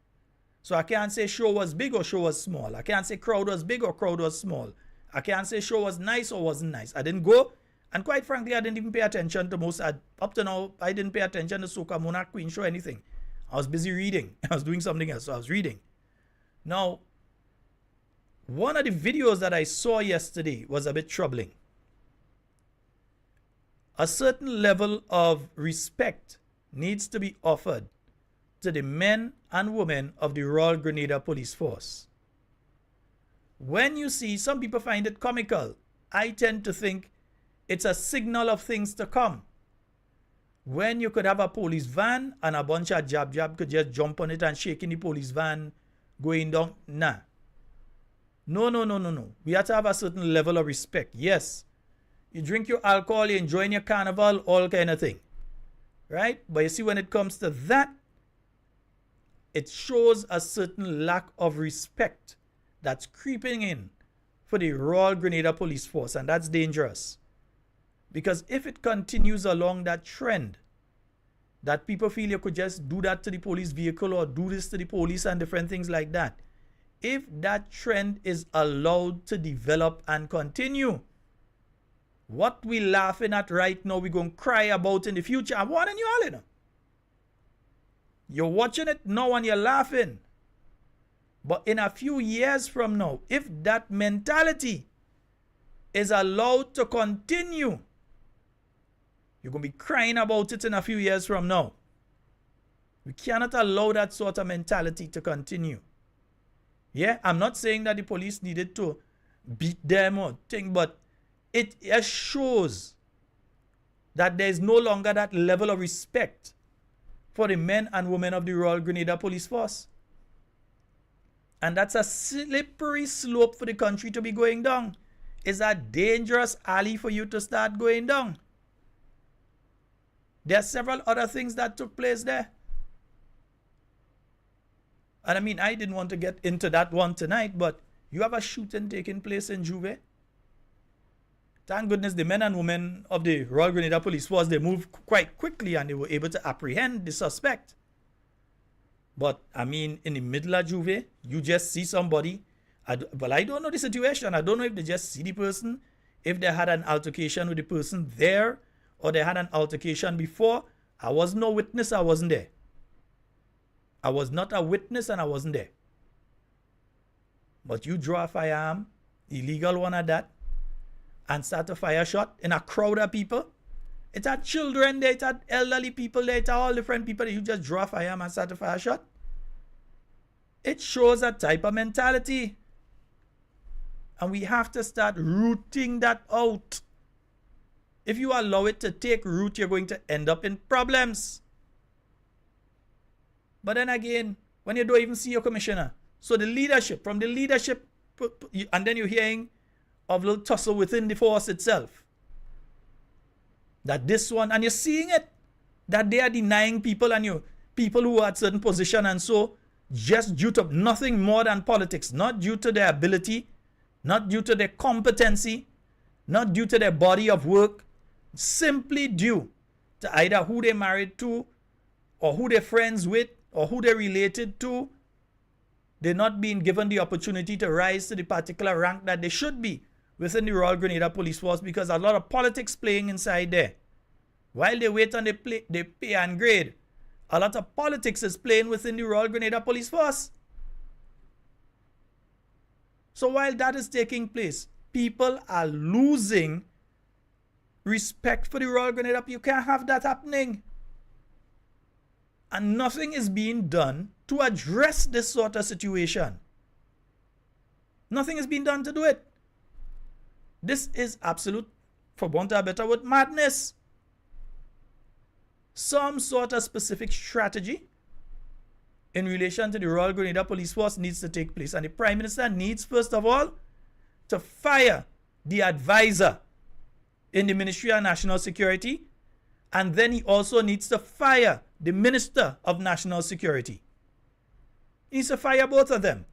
So I can't say show was big or show was small. I can't say crowd was big or crowd was small. I can't say show was nice or wasn't nice. I didn't go. And quite frankly, I didn't even pay attention to most. Up to now, I didn't pay attention to Soca Monarch Queen show, anything. I was busy reading. I was doing something else, so I was reading. Now, one of the videos that I saw yesterday was a bit troubling. A certain level of respect needs to be offered to the men and women of the Royal Grenada Police Force. When you see, some people find it comical. I tend to think it's a signal of things to come. When you could have a police van and a bunch of jab could just jump on it and shake in the police van going down. Nah. No. We have to have a certain level of respect. Yes. You drink your alcohol, you enjoy your carnival, all kind of thing. Right? But you see, when it comes to that, it shows a certain lack of respect that's creeping in for the Royal Grenada Police Force, and that's dangerous. Because if it continues along that trend, that people feel you could just do that to the police vehicle or do this to the police and different things like that, if that trend is allowed to develop and continue, what we're laughing at right now, we're going to cry about in the future. I'm warning you all, you know. You're watching it now and you're laughing. But in a few years from now, if that mentality is allowed to continue, you're going to be crying about it in a few years from now. We cannot allow that sort of mentality to continue. Yeah, I'm not saying that the police needed to beat them or thing, but it shows that there is no longer that level of respect for the men and women of the Royal Grenada Police Force. And that's a slippery slope for the country to be going down. It's a dangerous alley for you to start going down. There are several other things that took place there. And I mean, I didn't want to get into that one tonight, but you have a shooting taking place in Juve. Thank goodness the men and women of the Royal Grenada Police Force, they moved quite quickly and they were able to apprehend the suspect. But, I mean, in the middle of Juve, you just see somebody. Well, I don't know the situation. I don't know if they just see the person, if they had an altercation with the person there, or they had an altercation before. I was no witness. I wasn't there. I was not a witness and I wasn't there. But you draw a firearm, illegal one at that, and start a fire shot in a crowd of people. It had children there, it had elderly people there, it had all different people that you just draw a firearm and start a fire shot. It shows a type of mentality. And we have to start rooting that out. If you allow it to take root, you're going to end up in problems. But then again, when you don't even see your commissioner, so the leadership, from the leadership, and then you're hearing of little tussle within the force itself. That this one, and you're seeing it, that they are denying people and you, people who are at certain position and so, just due to nothing more than politics, not due to their ability, not due to their competency, not due to their body of work, simply due to either who they married to or who they're friends with, or who they're related to, they're not being given the opportunity to rise to the particular rank that they should be within the Royal Grenada Police Force, because a lot of politics playing inside there. While they wait on the pay and grade, a lot of politics is playing within the Royal Grenada Police Force. So while that is taking place, people are losing respect for the Royal Grenada. You can't have that happening. And nothing is being done to address this sort of situation. Nothing is being done to do it. This is absolute, for want of a better word, madness. Some sort of specific strategy in relation to the Royal Grenada Police Force needs to take place. And the Prime Minister needs, first of all, to fire the advisor in the Ministry of National Security. And then he also needs to fire the Minister of National Security. He needs to fire both of them.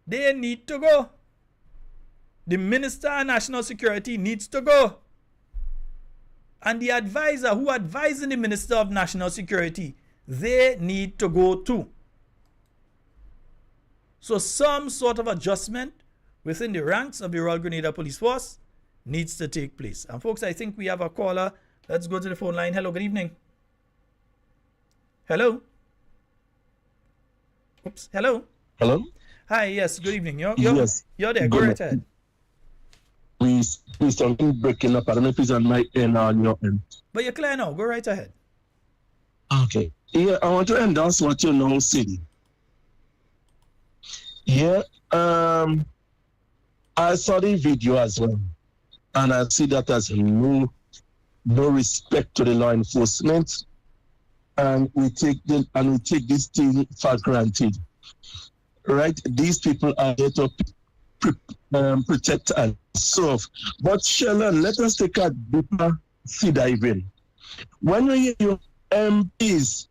They need to go. The Minister of National Security needs to go. And the advisor who advising the Minister of National Security, they need to go too. So some sort of adjustment within the ranks of the Royal Grenada Police Force needs to take place. And folks, I think we have a caller. Let's go to the phone line. Hello, good evening. Hello. Oops. Hello. Hello? Hi, yes, good evening. You're there. Go Good right ahead. Please, something breaking up. I don't know if it's on my end or on your end. But you're clear now. Go right ahead. Okay. Yeah, I want to endorse what you know, City. Yeah, I saw the video as well. And I see that as no respect to the law enforcement. And we take this thing for granted. Right? These people are there to protect and serve. But Sheldon, let us take a deeper sea diving. When you hear your MPs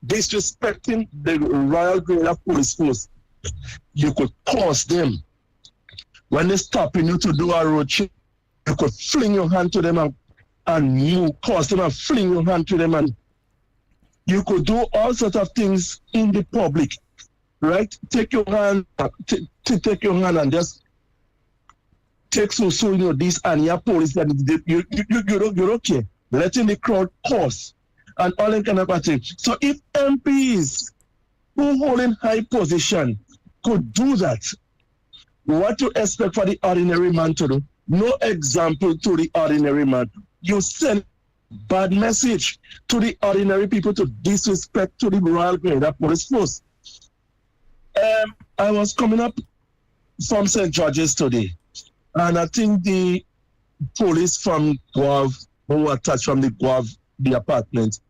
disrespecting the Royal Grenada Police Force, you could pause them. When they're stopping you to do a road trip, you could fling your hand to them and move, pause them and fling your hand to them, and you could do all sorts of things in the public. Right? Take your hand, take your hand and just take this and your police that you don't care. Letting the crowd pause and all that kind of thing. So if MPs who hold in high position could do that, what to expect for the ordinary man to do? No example to the ordinary man. You send bad message to the ordinary people to disrespect to the Royal Grenada Police Force. I was coming up from St. George's today, and I think the police from Guav, who were attached from the Guav, the apartment,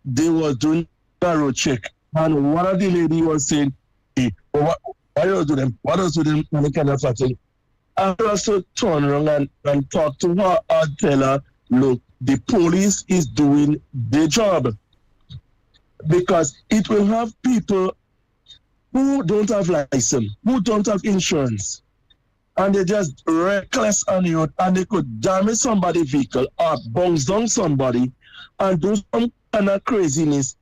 they were doing a road check, and one of the lady was saying, hey, what do you them? What do them? And kind of thing. I also turn around and talk to her and tell her, look, the police is doing their job, because it will have people who don't have license, who don't have insurance, and they just reckless on you, and they could damage somebody's vehicle or bounce down somebody and do some kind of craziness.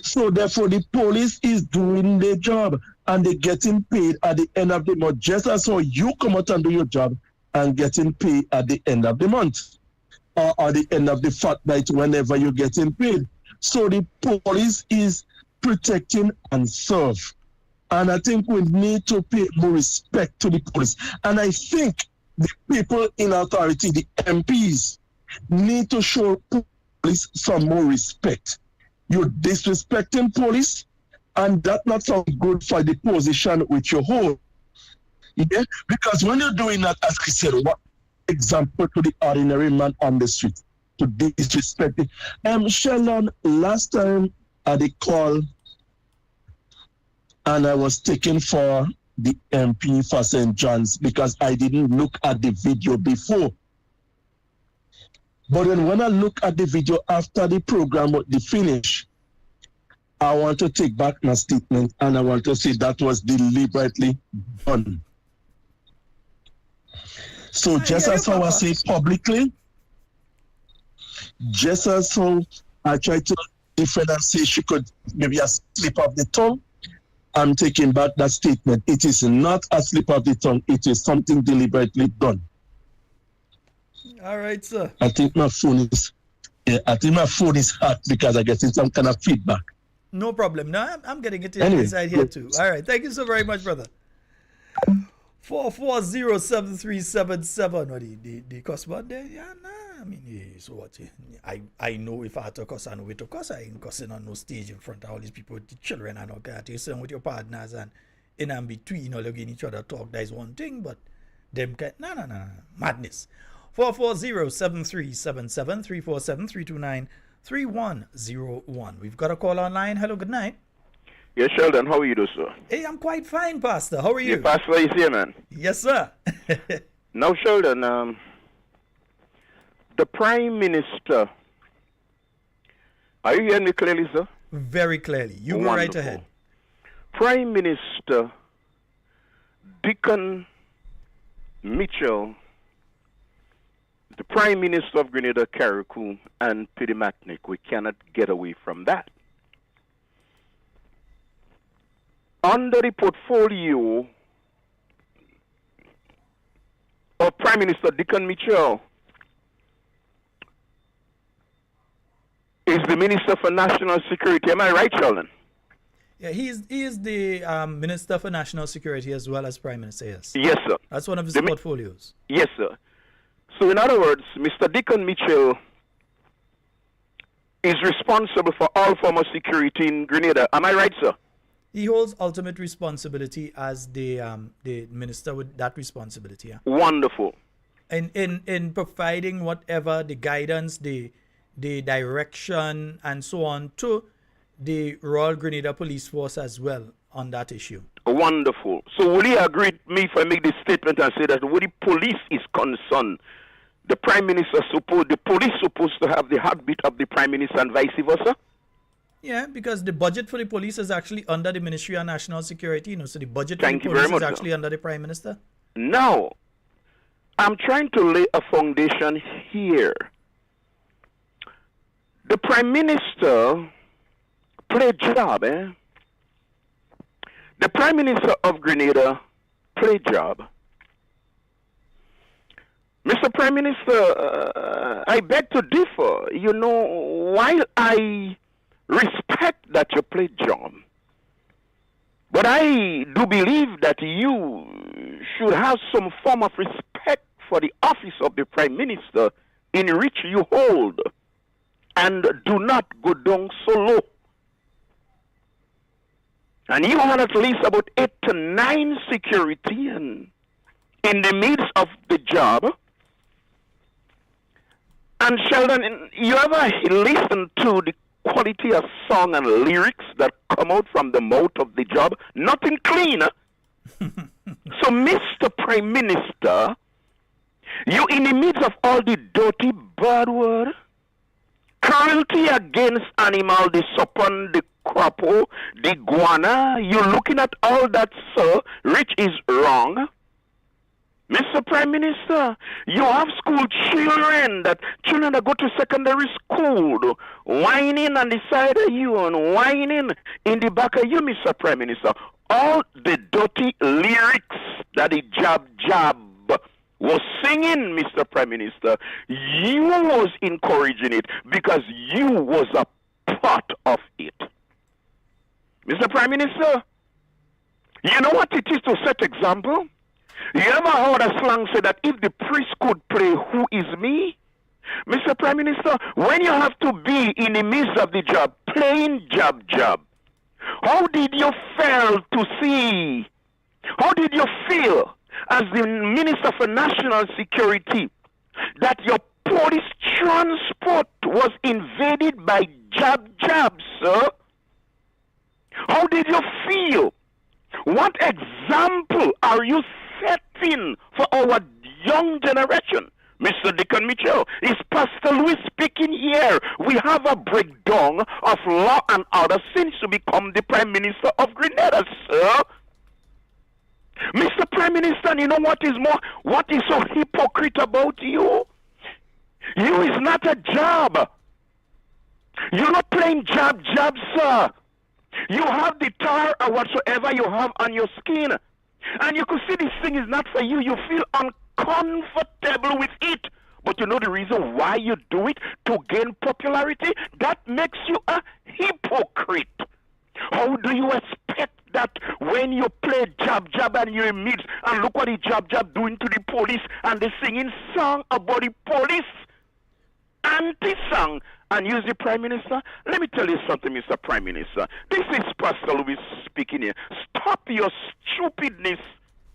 So therefore, the police is doing their job, and they're getting paid at the end of the month, just as how you come out and do your job and getting paid at the end of the month or at the end of the fortnight, whenever you're getting paid. So the police is protecting and serve. And I think we need to pay more respect to the police. And I think the people in authority, the MPs, need to show police some more respect. You're disrespecting police, and that's not so good for the position which you hold. Yeah? Because when you're doing that, as I said, what example to the ordinary man on the street to disrespect it? Sheldon, last time I did call, and I was taken for the MP for St. John's because I didn't look at the video before. But then when I look at the video after the program was finished, I want to take back my statement, and I want to say that was deliberately done. So just as how I say publicly, just as how I try to different and say she could maybe a slip of the tongue, I'm taking back that statement. It is not a slip of the tongue. It is something deliberately done. All right, sir. I think my phone is hot because I'm getting some kind of feedback. No problem. No, I'm getting it Anyway, inside here too. All right. Thank you so very much, brother. 4407377. What the customer there? Yeah, nah. I mean, yeah, so what? I know if I had to cuss, I know where to cuss. I ain't cussing on no stage in front of all these people with the children and all that. You're sitting with your partners and in between, all again each other talk. That is one thing, but them can't. No. Madness. 440-7377 347-329-3101. We've got a call online. Hello, good night. Yes, Sheldon, how are you doing, sir? Hey, I'm quite fine, Pastor. How are you? Yeah, Pastor is here, man. Yes, sir. Now, Sheldon, the Prime Minister, are you hearing me clearly, sir? Very clearly. You go right ahead. Prime Minister Deacon Mitchell, the Prime Minister of Grenada, Carriacou, and Pidimatnik, we cannot get away from that. Under the portfolio of Prime Minister Deacon Mitchell is the Minister for National Security. Am I right, Sheldon? Yeah, he is the Minister for National Security as well as Prime Minister, yes. Yes, sir. That's one of his portfolios. Yes, sir. So, in other words, Mr. Deacon Mitchell is responsible for all form of security in Grenada. Am I right, sir? He holds ultimate responsibility as the minister with that responsibility. Yeah. Wonderful. And in providing whatever the guidance, the direction, and so on to the Royal Grenada Police Force as well on that issue. Wonderful. So will you agree with me if I make this statement and say that when the police is concerned, the Prime Minister the police supposed to have the heartbeat of the Prime Minister and vice versa? Yeah, because the budget for the police is actually under the Ministry of National Security, so the budget for the police is actually under the Prime Minister. Now, I'm trying to lay a foundation here. The Prime Minister played job, eh? The Prime Minister of Grenada played job. Mr. Prime Minister, I beg to differ. While I respect that you played job, but I do believe that you should have some form of respect for the office of the Prime Minister in which you hold, and do not go down so low. And you had at least about 8 to 9 security and in the midst of the job. And Sheldon, you ever listen to the quality of song and lyrics that come out from the mouth of the job? Nothing clean. So, Mr. Prime Minister, you in the midst of all the dirty bad word, cruelty against animal, the serpent, the crapo, the guana, you're looking at all that, sir, which is wrong. Mr. Prime Minister, you have school children that go to secondary school, whining on the side of you and whining in the back of you, Mr. Prime Minister. All the dirty lyrics that the jab was singing, Mr. Prime Minister, you was encouraging it because you was a part of it. Mr. Prime Minister, you know what it is to set example? You ever heard a slang say that if the priest could pray, who is me? Mr. Prime Minister, when you have to be in the midst of the job, playing job, how did you fail to see? How did you feel as the Minister for National Security that your police transport was invaded by jab, sir? How did you feel? What example are you setting for our young generation? Mr. Deacon Mitchell, is Pastor Louis speaking here? We have a breakdown of law and order since you become the Prime Minister of Grenada, sir. Mr. Prime Minister, you know what is so hypocrite about you? You is not a job. You're not playing jab, sir. You have the tar or whatsoever you have on your skin. And you could see this thing is not for you. You feel uncomfortable with it. But you know the reason why you do it? To gain popularity? That makes you a hypocrite. How do you expect that when you play jab and you're in midst and look what the jab doing to the police and they singing song about the police? Anti-song and use the Prime Minister? Let me tell you something, Mr. Prime Minister. This is Pastor Louis speaking here. Stop your stupidness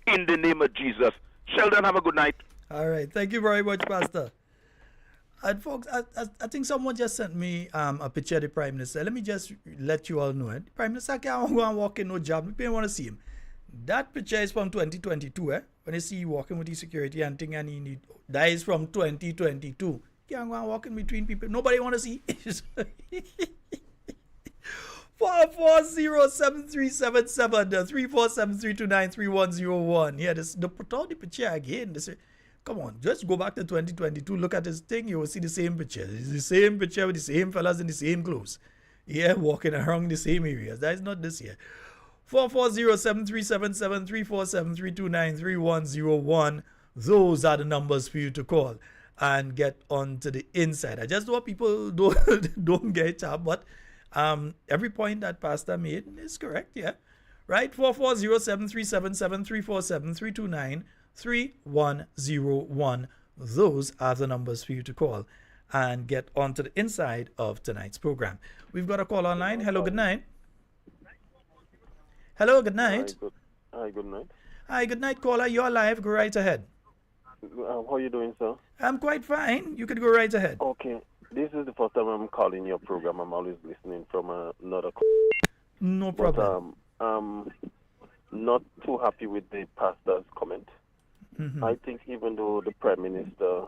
in the name of Jesus. Sheldon, have a good night. All right. Thank you very much, Pastor. And folks, I think someone just sent me a picture of the Prime Minister. Let me just let you all know it. The Prime Minister can't go and walk in no job. We don't want to see him. That picture is from 2022, when you see you walking with the security and thing and he need. That is from 2022. Can't go and walk in between people. Nobody want to see. 440-7377 347-329-3101. Yeah, the put out the picture again. Come on, just go back to 2022. Look at this thing. You will see the same picture. It's the same picture with the same fellas in the same clothes. Yeah, walking around the same areas. That is not this year. 440-7377 347-329-3101. Those are the numbers for you to call and get onto the inside. I just hope people don't get up, but every point that Pastor made is correct, yeah. Right? 440-7377-347-329-3101. Those are the numbers for you to call and get onto the inside of tonight's program. We've got a call online. Hello, good night. Hello, good night. Hi, good night. Hi, good night, caller. You're live. Go right ahead. How are you doing, sir? I'm quite fine. You could go right ahead. Okay. This is the first time I'm calling your program. I'm always listening from another. No problem. But not too happy with the pastor's comment. Mm-hmm. I think even though the Prime Minister,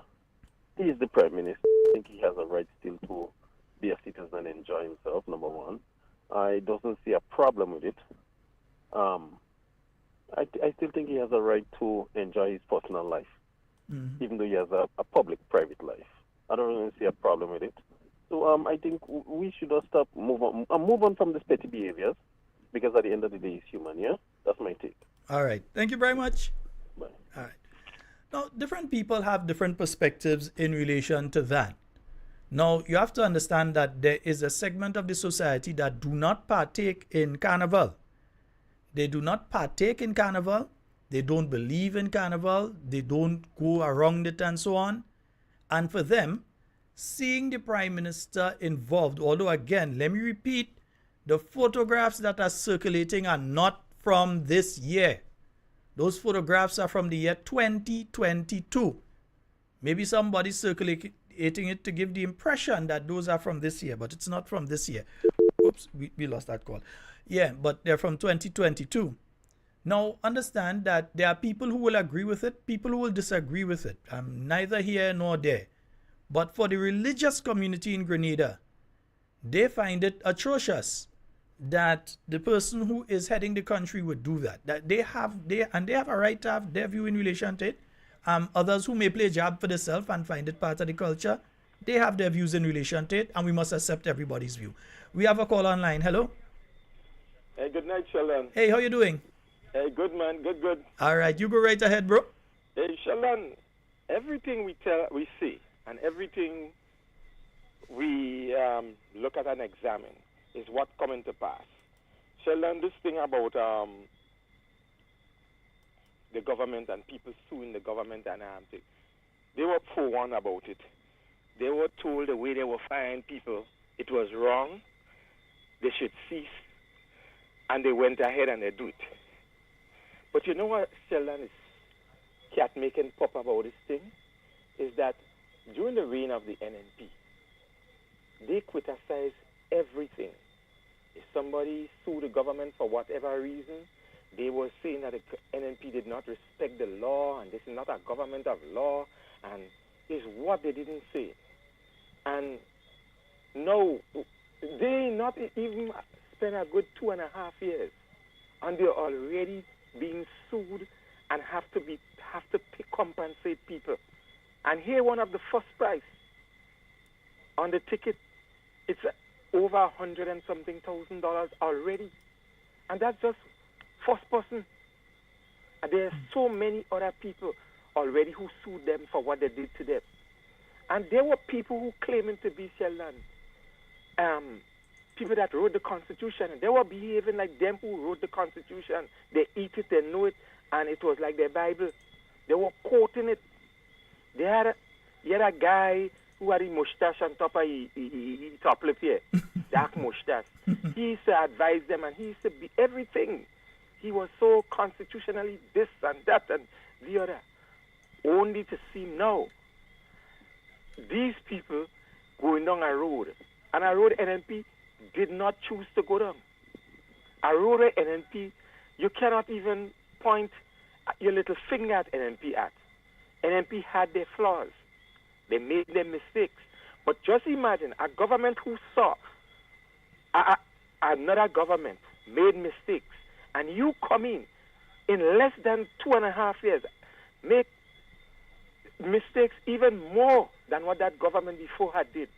he is the Prime Minister, I think he has a right still to be a citizen and enjoy himself, number one. I doesn't see a problem with it. I still think he has a right to enjoy his personal life, even though he has a public-private life. I don't really see a problem with it. So I think we should just move on from these petty behaviors, because at the end of the day, he's human, yeah? That's my take. All right. Thank you very much. Bye. All right. Now, different people have different perspectives in relation to that. Now, you have to understand that there is a segment of the society that do not partake in carnival. They do not partake in carnival. They don't believe in carnival. They don't go around it and so on. And for them, seeing the Prime Minister involved, although again, let me repeat, the photographs that are circulating are not from this year. Those photographs are from the year 2022. Maybe somebody circulating it to give the impression that those are from this year, but it's not from this year. Oops, we lost that call. Yeah, but they're from 2022. Now, understand that there are people who will agree with it, people who will disagree with it. I'm neither here nor there. But for the religious community in Grenada, they find it atrocious that the person who is heading the country would do that. That they have a right to have their view in relation to it. Others who may play jab for themselves and find it part of the culture, they have their views in relation to it, and we must accept everybody's view. We have a call online. Hello. Hey, good night, Sheldon. Hey, how you doing? Hey, good, man. Good. All right, you go right ahead, bro. Hey, Sheldon, everything we see, and everything we look at and examine is what coming to pass. Sheldon, this thing about the government and people suing the government and they were forewarned about it. They were told the way they were firing people, it was wrong. They should cease. And they went ahead and they do it. But you know what Sheldon is cat-making pop about this thing? Is that during the reign of the NNP, they criticize everything. If somebody sued the government for whatever reason, they were saying that the NNP did not respect the law, and this is not a government of law, and it's what they didn't say. And no, they not even spent a good 2.5 years, and they're already being sued and have to compensate people. And here, one of the first price on the ticket, it's over $100 and something thousand already. And that's just first person. And there are so many other people already who sued them for what they did to them. And there were people who claiming to be Sheldon, people that wrote the Constitution. They were behaving like them who wrote the Constitution. They eat it, they know it, and it was like their Bible. They were quoting it. You had a guy who had a mustache on top of his top lip here, dark mustache. He used to advise them, and he used to be everything. He was so constitutionally this and that and the other. Only to see now, these people going down a road, and a road NNP did not choose to go down. A road NNP, you cannot even point your little finger at NNP at. NNP had their flaws. They made their mistakes. But just imagine a government who saw another government made mistakes, and you come in less than 2.5 years, make mistakes even more than what that government before had did,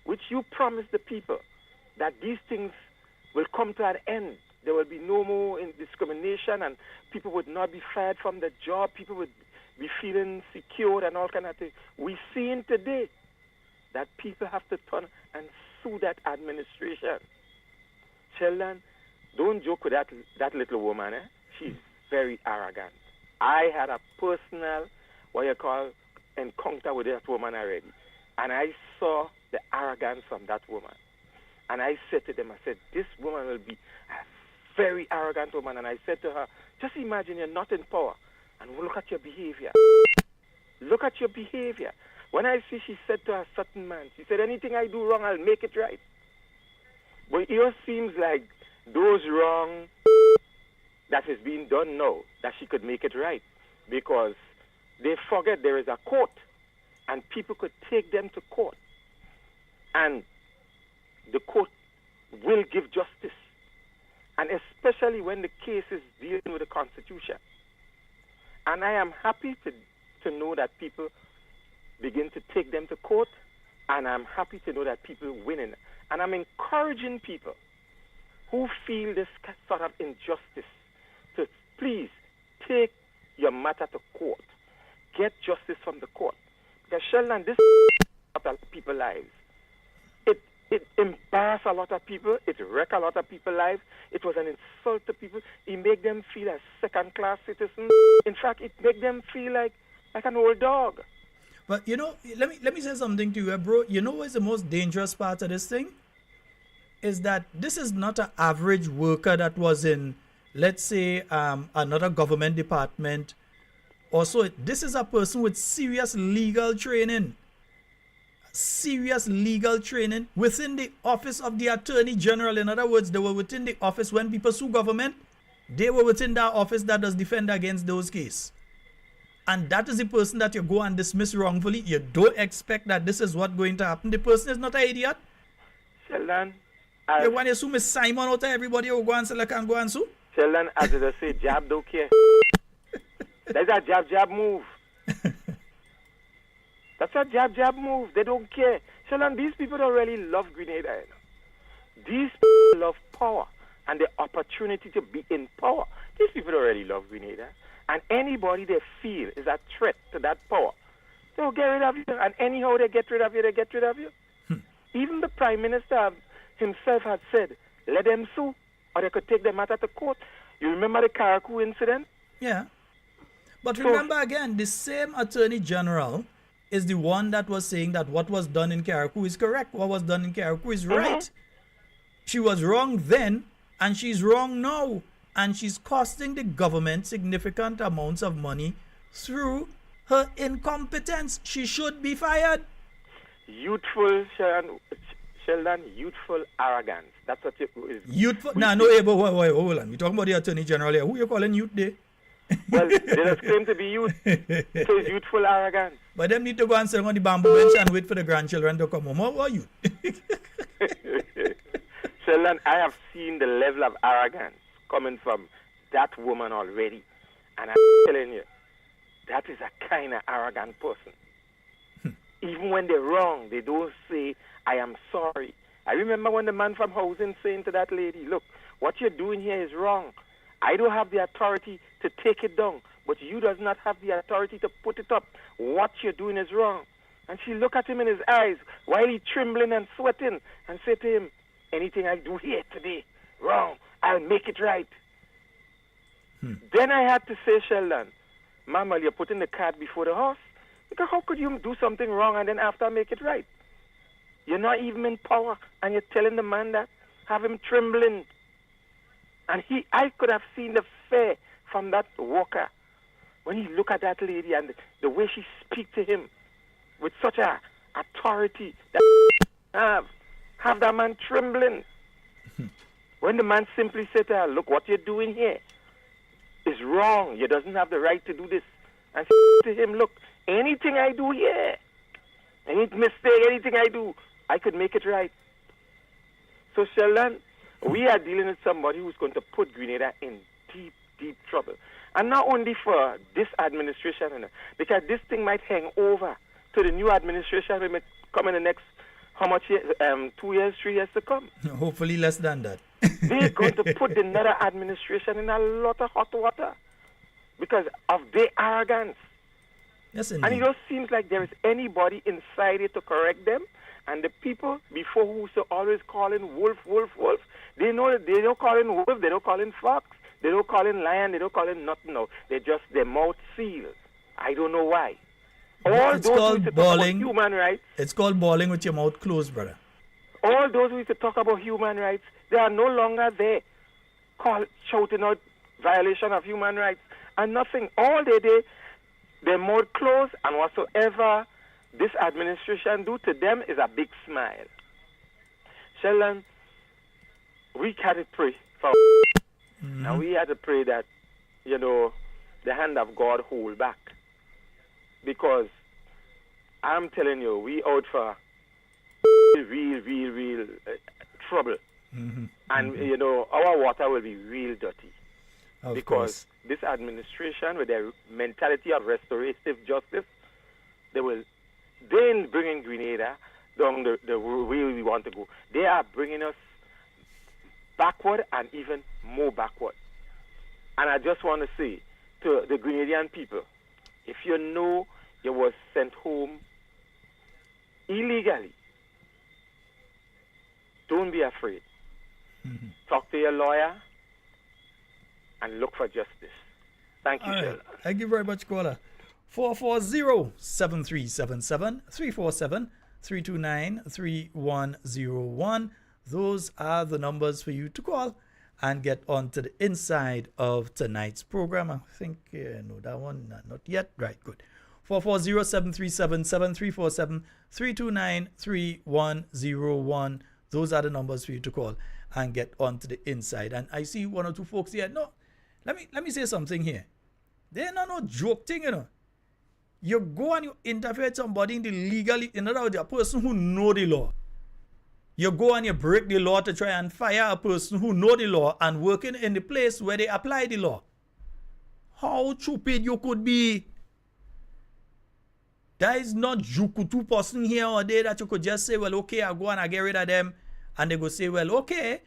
which you promised the people that these things will come to an end. There will be no more discrimination, and people would not be fired from the job. People would be feeling secure and all kind of things. We're seeing today that people have to turn and sue that administration. Sheldon, don't joke with that little woman. She's very arrogant. I had a personal, encounter with that woman already. And I saw the arrogance from that woman. And I said to them, I said, this woman will be a very arrogant woman. And I said to her, just imagine you're not in power. And look at your behavior. Look at your behavior. When I see, she said to a certain man, she said, anything I do wrong, I'll make it right. But it seems like those wrong that is being done now, that she could make it right. Because they forget there is a court, and people could take them to court. And the court will give justice. And especially when the case is dealing with the Constitution. And I am happy to know that people begin to take them to court, and I'm happy to know that people winning. And I'm encouraging people who feel this sort of injustice to please take your matter to court. Get justice from the court. Because Sheldon, this a lot of people's lives. It embarrassed a lot of people. It wrecked a lot of people's lives. It was an insult to people. It made them feel as second-class citizens. In fact, it made them feel like an old dog. But, let me say something to you, bro. You know what's the most dangerous part of this thing? Is that this is not an average worker that was in, let's say, another government department. Also, this is a person with serious legal training. Serious legal training within the office of the Attorney General. In other words, they were within the office when people sue government. They were within that office that does defend against those cases. And that is the person that you go and dismiss wrongfully. You don't expect that this is what's going to happen. The person is not an idiot. Sheldon, when you sue Miss Simon out of everybody, you go and say, can go and sue. Sheldon, as they say, jab don't care. That's a jab move. That's a jab move. They don't care. Sheldon, these people don't really love Grenada. These people love power and the opportunity to be in power. These people don't really love Grenada. And anybody they feel is a threat to that power, they'll get rid of you. And anyhow they get rid of you, they get rid of you. Even the Prime Minister himself had said, let them sue, or they could take the matter to court. You remember the Carriacou incident? Yeah. But remember again, the same Attorney General is the one that was saying that what was done in Carriacou is correct. What was done in Carriacou is right. She was wrong then, and she's wrong now. And she's costing the government significant amounts of money through her incompetence. She should be fired. Youthful, Sheldon, youthful arrogance. That's what it is. Youthful? Wait, hold on. We're talking about the Attorney General here. Who you calling youth there? Well, they just claim to be youth. So it's youthful arrogance. But them need to go and sit on the bamboo bench and wait for the grandchildren to come home. How are you? Sheldon, I have seen the level of arrogance coming from that woman already. And I'm telling you, that is a kind of arrogant person. Even when they're wrong, they don't say, I am sorry. I remember when the man from housing saying to that lady, look, what you're doing here is wrong. I don't have the authority to take it down, but you does not have the authority to put it up. What you're doing is wrong. And she looked at him in his eyes while he trembling and sweating and said to him, anything I do here today, wrong, I'll make it right. Then I had to say, Sheldon, Mama, you're putting the cart before the horse. Because how could you do something wrong and then after make it right? You're not even in power, and you're telling the man that, have him trembling. And I could have seen the fear from that walker when he looked at that lady and the way she speak to him with such a authority that have that man trembling. When the man simply said to her, look, what you're doing here is wrong. You doesn't have the right to do this. And she said to him, look, anything I do here, any mistake, anything I do, I could make it right. So, Sheldon, we are dealing with somebody who's going to put Grenada in deep, deep trouble. And not only for this administration, because this thing might hang over to the new administration when it come in the next, how much years, 2 years, 3 years to come. Hopefully less than that. They're going to put the Grenada administration in a lot of hot water because of their arrogance. Yes, and it just seems like there is anybody inside it to correct them. And the people before who used to always calling wolf, wolf, wolf, they know that they don't call in wolf, they don't call in fox, they don't call in lion, they don't call in nothing. No, they just their mouth sealed. I don't know why. All it's those called who used to balling. talk about human rights. It's called balling with your mouth closed, brother. All those who used to talk about human rights, they are no longer there, shouting out violation of human rights and nothing. All they did, their mouth closed, and whatsoever this administration do to them is a big smile. Sheldon, we had to pray for and we had to pray that, the hand of God hold back. Because I'm telling you, we out for real trouble. And, our water will be real dirty. Because this administration, with their mentality of restorative justice, they ain't bringing Grenada down the way we want to go. They are bringing us backward and even more backward. And I just want to say to the Grenadian people, if you know you was sent home illegally, don't be afraid. Talk to your lawyer and look for justice. Thank you, Sheldon. Thank you very much, caller. 440-7377 347-329-3101. Those are the numbers for you to call and get on to the inside of tonight's program. I think, no, that one, not yet. Right, good. 440-7377-347-329-3101. Those are the numbers for you to call and get on to the inside. And I see one or two folks here. No, let me say something here. They're not no joke thing, You go and you interfere with somebody in the legally, in other words, a person who know the law. You go and you break the law to try and fire a person who know the law and working in the place where they apply the law. How stupid you could be. There is not jukutu person here or there that you could just say, well, okay, I'll go and I get rid of them. And they go say, well, okay.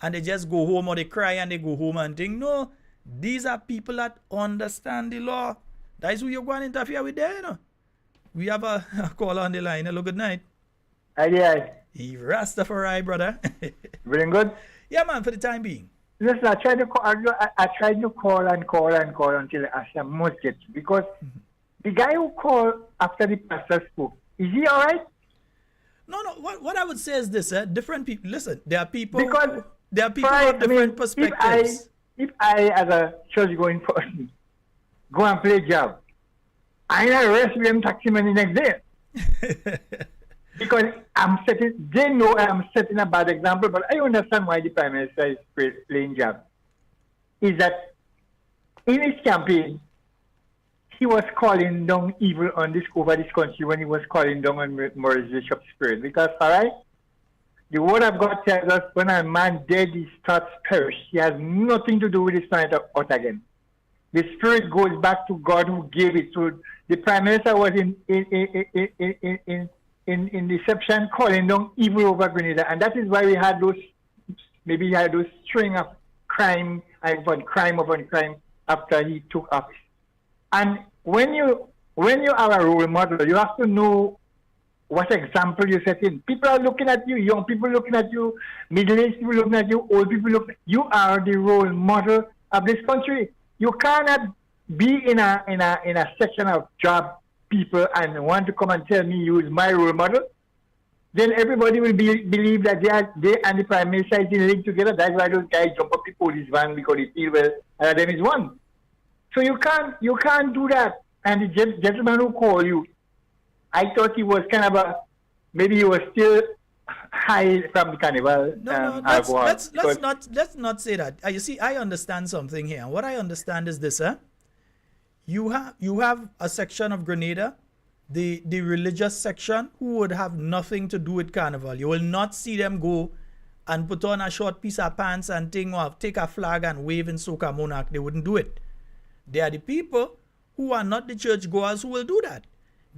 And they just go home or they cry and they go home and think, no, these are people that understand the law. That is who you're going to interfere with there, We have a caller on the line. Hello, good night. Hi. Rastafari, brother. Very good? Yeah, man, for the time being. Listen, I tried to call until I must get you. Because the guy who called after the pastor spoke, is he all right? No. What I would say is this, different people. Listen, there are people with different perspectives. If I, as a church-going person, go and play job, I arrest them taxi money next day. Because they know I'm setting a bad example, but I understand why the Prime Minister is playing job. Is that in his campaign, he was calling down evil over this country when he was calling down on Maurice Bishop's spirit. Because, all right, the word of God tells us when a man dead, his thoughts perish. He has nothing to do with his planet Earth again. The spirit goes back to God who gave it. So the Prime Minister was in in deception, calling down evil over Grenada, and that is why we had those string of crime upon crime after he took office. And when you are a role model, you have to know what example you set in. People are looking at you, young people looking at you, middle-aged people looking at you, old people looking. You are the role model of this country. You cannot be in a section of job people and want to come and tell me you is my role model. Then everybody will believe that they and the Prime Minister is linked together. That's why those guys jump up the police van because they feel well, and them is one. So you can't do that. And the gentleman who called you, I thought he was kind of maybe he was still high from the carnival. No, let's not say that. You see, I understand something here. What I understand is this, You have a section of Grenada, the religious section, who would have nothing to do with carnival. You will not see them go and put on a short piece of pants and take a flag and wave in Soca Monarch. They wouldn't do it. They are the people who are not the churchgoers who will do that.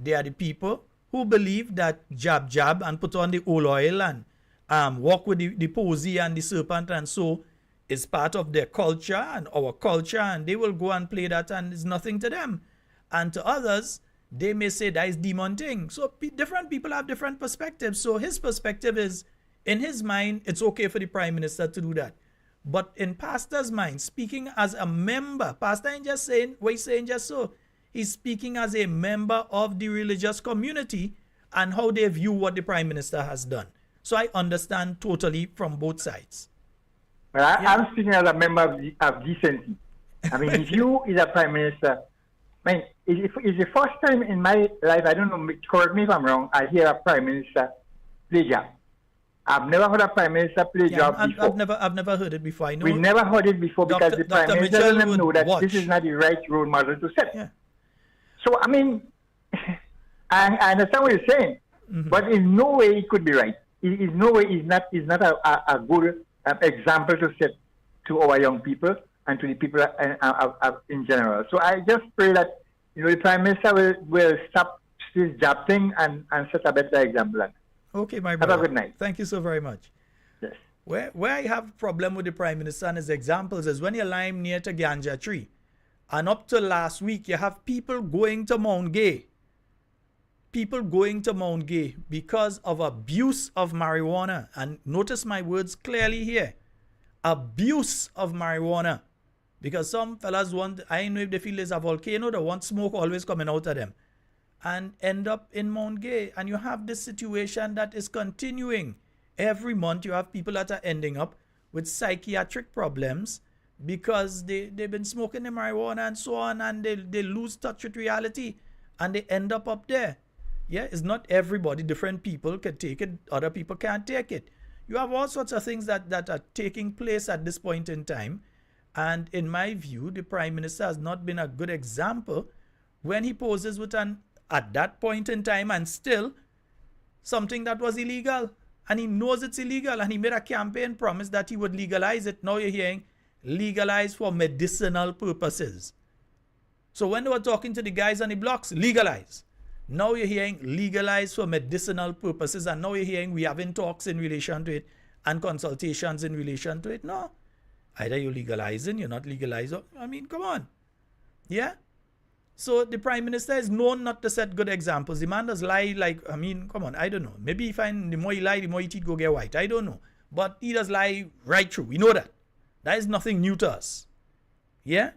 They are the people who believe that jab and put on the oil oil and walk with the posy and the serpent and so is part of their culture and our culture, and they will go and play that and it's nothing to them. And to others, they may say that is demon thing. So different people have different perspectives. So his perspective is, in his mind, it's okay for the Prime Minister to do that. But in Pastor's mind, speaking as a member, Pastor ain't just saying what he's saying just so. He's speaking as a member of the religious community and how they view what the Prime Minister has done. So I understand totally from both sides. But I'm speaking as a member of decency. I mean, if you is a Prime Minister, I mean, it's the first time in my life, I don't know, correct me if I'm wrong, I hear a Prime Minister play job. I've never heard a Prime Minister play job before. I've never heard it before. I know. We never heard it before because the Prime Minister doesn't know that this is not the right role model to set. Yeah. So, I mean, I understand what you're saying, but in no way it could be right. In no way is not a good example to set to our young people and to the people in general. So I just pray that the Prime Minister will stop this job thing and set a better example. Okay, my brother. Have a good night. Thank you so very much. Yes. Where I have problem with the Prime Minister and his examples is when you lie near to ganja tree. And up to last week, you have people going to Mount Gay. People going to Mount Gay because of abuse of marijuana. And notice my words clearly here. Abuse of marijuana. Because some fellas I know if they feel there's a volcano, they want smoke always coming out of them. And end up in Mount Gay. And you have this situation that is continuing. Every month you have people that are ending up with psychiatric problems because they've been smoking the marijuana and so on, and they lose touch with reality and they end up there. Yeah, it's not everybody. Different people can take it. Other people can't take it. You have all sorts of things that are taking place at this point in time. And in my view, the Prime Minister has not been a good example when he poses with at that point in time and still something that was illegal. And he knows it's illegal. And he made a campaign promise that he would legalize it. Now you're hearing legalize for medicinal purposes. So when they were talking to the guys on the blocks, legalize. Now you're hearing legalize for medicinal purposes, and now you're hearing we having talks in relation to it and consultations in relation to it. No. Either you're legalizing, you're not legalizing. I mean, come on. Yeah? So the Prime Minister is known not to set good examples. The man does lie come on, I don't know. Maybe he find the more he lie, the more he teeth go get white. I don't know. But he does lie right through. We know that. That is nothing new to us. Yeah?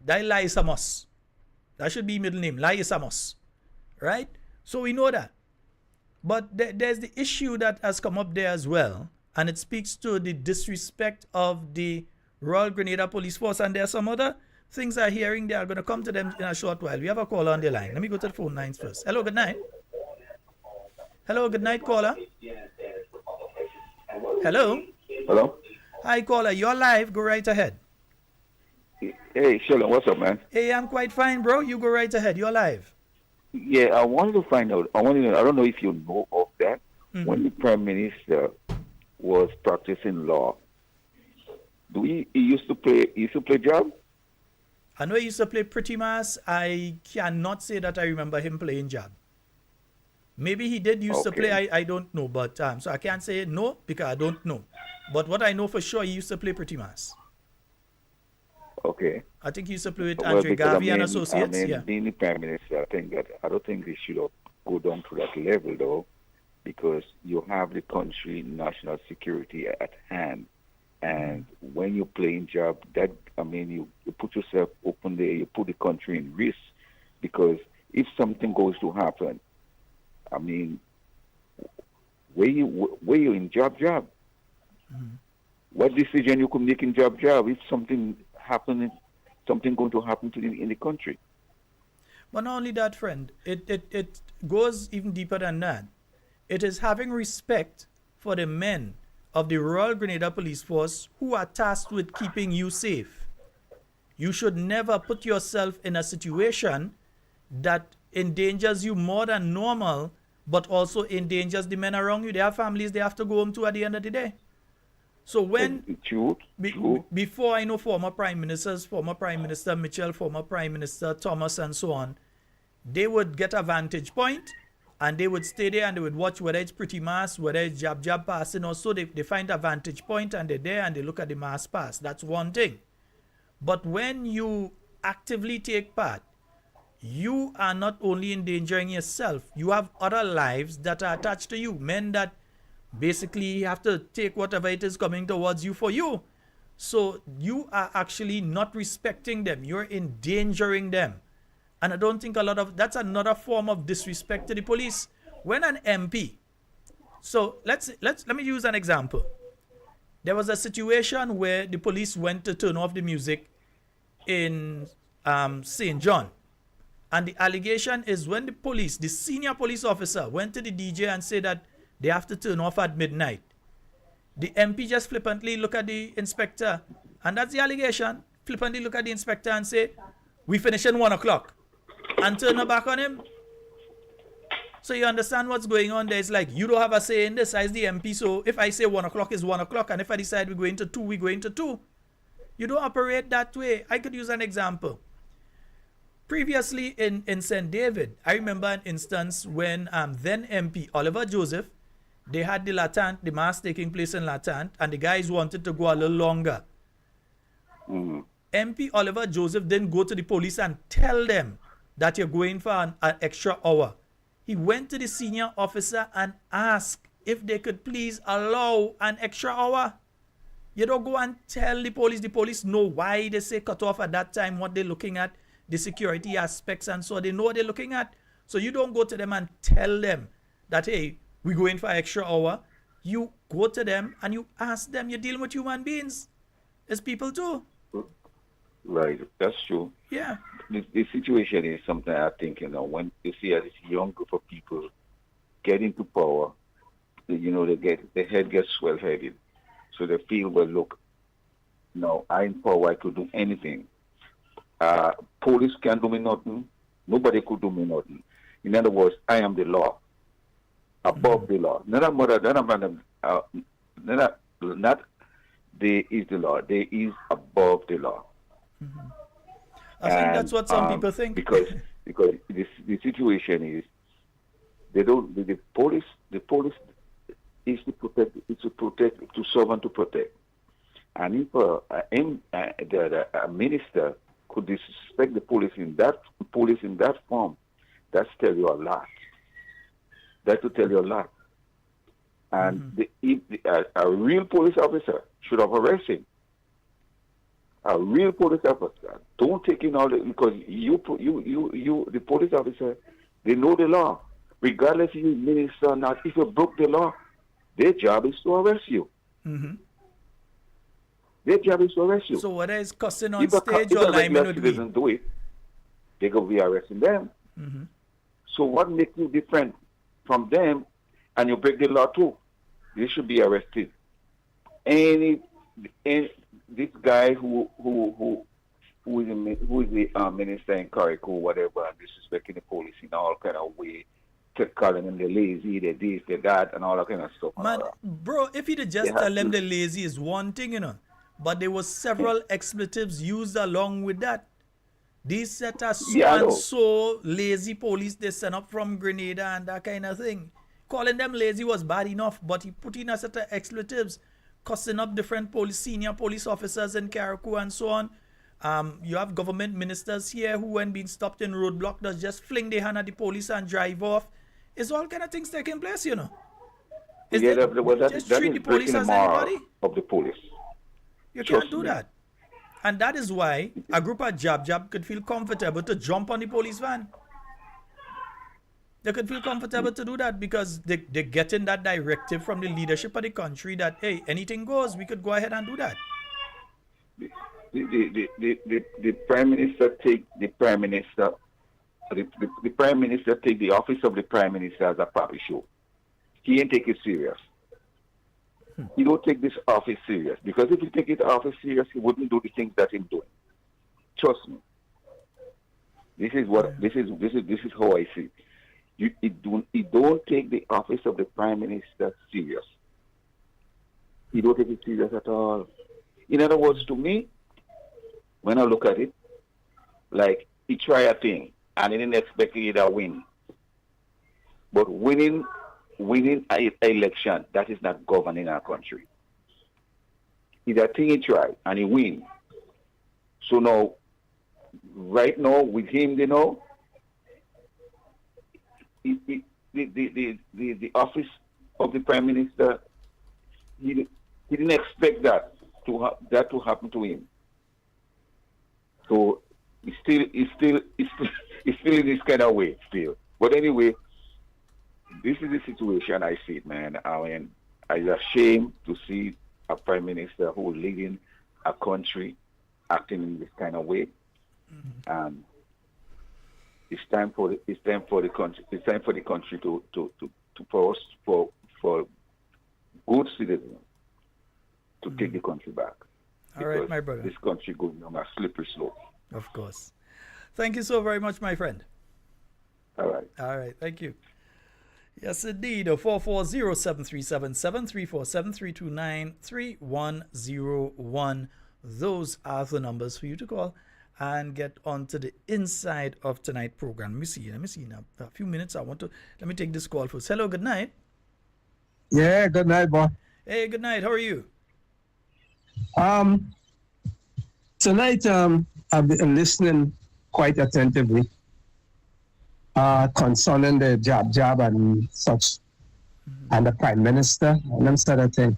That lie is a must. That should be middle name. Lie is a must. Right? So we know that. But there's the issue that has come up there as well. And it speaks to the disrespect of the Royal Grenada Police Force. And there are some other things I'm hearing. They are going to come to them in a short while. We have a caller on the line. Let me go to the phone lines first. Hello, good night. Hello, good night, caller. Hello. Hello. Hi, caller. You're live. Go right ahead. Hey, Sheldon, what's up, man? Hey, I'm quite fine, bro. You go right ahead. You're live. Yeah, I wanted to find out. I don't know if you know of that. When the Prime Minister was practicing law, he used to play job? I know he used to play pretty mass. I cannot say that I remember him playing job. Maybe he did used to play, Okay. I don't know, but so I can't say no because I don't know. But what I know for sure, he used to play pretty mass. Okay. I think he used to play with Well, Andre because Garvey and Associates. Yeah. being the prime minister, I don't think they should have go down to that level though, because you have the country national security at hand, and when you're playing job, that you put yourself open there, you put the country in risk, because if something goes to happen, where you in job? What decision you could make in job if something going to happen in the country? But not only that, friend, it goes even deeper than that. It is having respect for the men of the Royal Grenada Police Force who are tasked with keeping you safe. You should never put yourself in a situation that endangers you more than normal, but also endangers the men around you. They have families they have to go home to at the end of the day. So when, before I know former prime ministers, former Prime Minister Mitchell, former Prime Minister Thomas and so on, they would get a vantage point and they would stay there and they would watch whether it's pretty mass, whether it's jab passing or so. They find a vantage point and they're there and they look at the mass pass. That's one thing. But when you actively take part, you are not only endangering yourself, you have other lives that are attached to you. Men that basically have to take whatever it is coming towards you for you. So you are actually not respecting them. You're endangering them. And I don't think that's another form of disrespect to the police. When an MP, so let me use an example. There was a situation where the police went to turn off the music in St. John. And the allegation is when the senior police officer went to the DJ and said that they have to turn off at midnight, the MP just flippantly look at the inspector, and that's the allegation, flippantly look at the inspector and say, we finish in 1 o'clock, and turn her back on him. So you understand what's going on there. It's like, you don't have a say in this as the MP, so if I say 1 o'clock is 1 o'clock, and if I decide we're going to 2, we're going to 2. You don't operate that way. I could use an example. Previously in St. David, I remember an instance when then MP Oliver Joseph, they had the mass taking place in Latant, and the guys wanted to go a little longer. MP Oliver Joseph didn't go to the police and tell them that you're going for an extra hour. He went to the senior officer and asked if they could please allow an extra hour. You don't go and tell the police. The police know why they say cut off at that time, what they're looking at, the security aspects, and so they know what they're looking at. So you don't go to them and tell them that, hey, we're going for an extra hour. You go to them and you ask them. You're dealing with human beings. It's people too. Right, that's true. Yeah. The situation is something I think, when you see this young group of people get into power, their head gets swell-headed. So they feel, well, look, no, I'm in power, I could do anything. Police can't do me nothing. Nobody could do me nothing. In other words, I am the law. Above the law. Not there is the law. There is above the law. I think that's what some people think. Because the situation is the police is to protect, to serve and to protect. And if a minister could disrespect the police in that form, that's tell you a lot. That will tell you a lot. And a real police officer should have arrested him. A real police officer. Don't take in all the, because the police officer, they know the law. Regardless if you minister or not, if you broke the law, their job is to arrest you. Their job is to arrest you. So whether it's cussing on stage or liming with me, doesn't do it, they're going to be arresting them. So what makes you different from them, and you break the law too? They should be arrested. This guy who is the minister in Carriacou, whatever, and disrespecting the police in all kind of way, calling them the lazy, the this, the that, and all that kind of stuff. Man, bro, if he'd just tell them the lazy is one thing, but there was several expletives used along with that. These set are so Yeah, I and know. so lazy police they sent up from Grenada and that kind of thing. Calling them lazy was bad enough, but he put in a set of expletives, cussing up different senior police officers in Carriacou and so on. You have government ministers here who, when being stopped in roadblock, does just fling their hand at the police and drive off. It's all kind of things taking place, you know. Yeah, that just is treat the police breaking the as moral anybody. of the police. You Trust can't do me. that. And that is why a group of jab could feel comfortable to jump on the police van. They could feel comfortable to do that because they're getting that directive from the leadership of the country that, hey, anything goes, we could go ahead and do that. The prime minister take the prime minister take the office of the prime minister as a puppy show. He ain't take it serious. He don't take this office serious because if he take it office serious, he wouldn't do the things that he's doing. Trust me. This is how I see it. He don't take the office of the prime minister serious. He don't take it serious at all. In other words, to me, when I look at it, like he try a thing and he didn't expect it to win. But winning an election, that is not governing our country. It's a thing he tried and he win. So now, right now with him, you know, the office of the prime minister, he didn't expect that to happen to him. So he's still in this kind of way still. But anyway, this is the situation I see it, man. I mean, it's a shame to see a prime minister who is leading a country acting in this kind of way. It's time for the country for good citizens to take the country back. All right, my brother. This country going on a slippery slope. Of course. Thank you so very much, my friend. All right. All right, thank you. Yes, indeed. 440-737-7347-329-3101. Those are the numbers for you to call and get onto the inside of tonight's program. Let me see now. A few minutes. Let me take this call first. Hello, good night. Yeah, good night, boy. Hey, good night. How are you? Tonight, I've been listening quite attentively concerning the jab and such, and the prime minister and that sort of thing.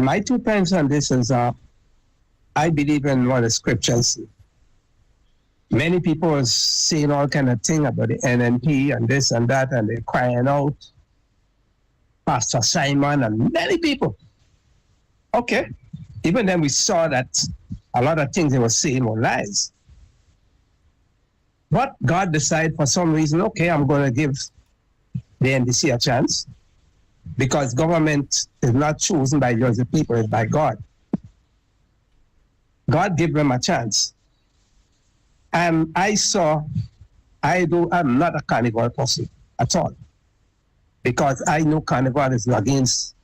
My 2 pence on this is I believe in what the scriptures say. Many people are saying all kind of thing about the NNP and this and that, and they're crying out. Pastor Simon and many people. Okay. Even then we saw that a lot of things they were saying were lies. But God decided for some reason, okay, I'm going to give the NDC a chance because government is not chosen by just the people, it's by God. God gave them a chance. And I'm not a carnival person at all because I know carnival is against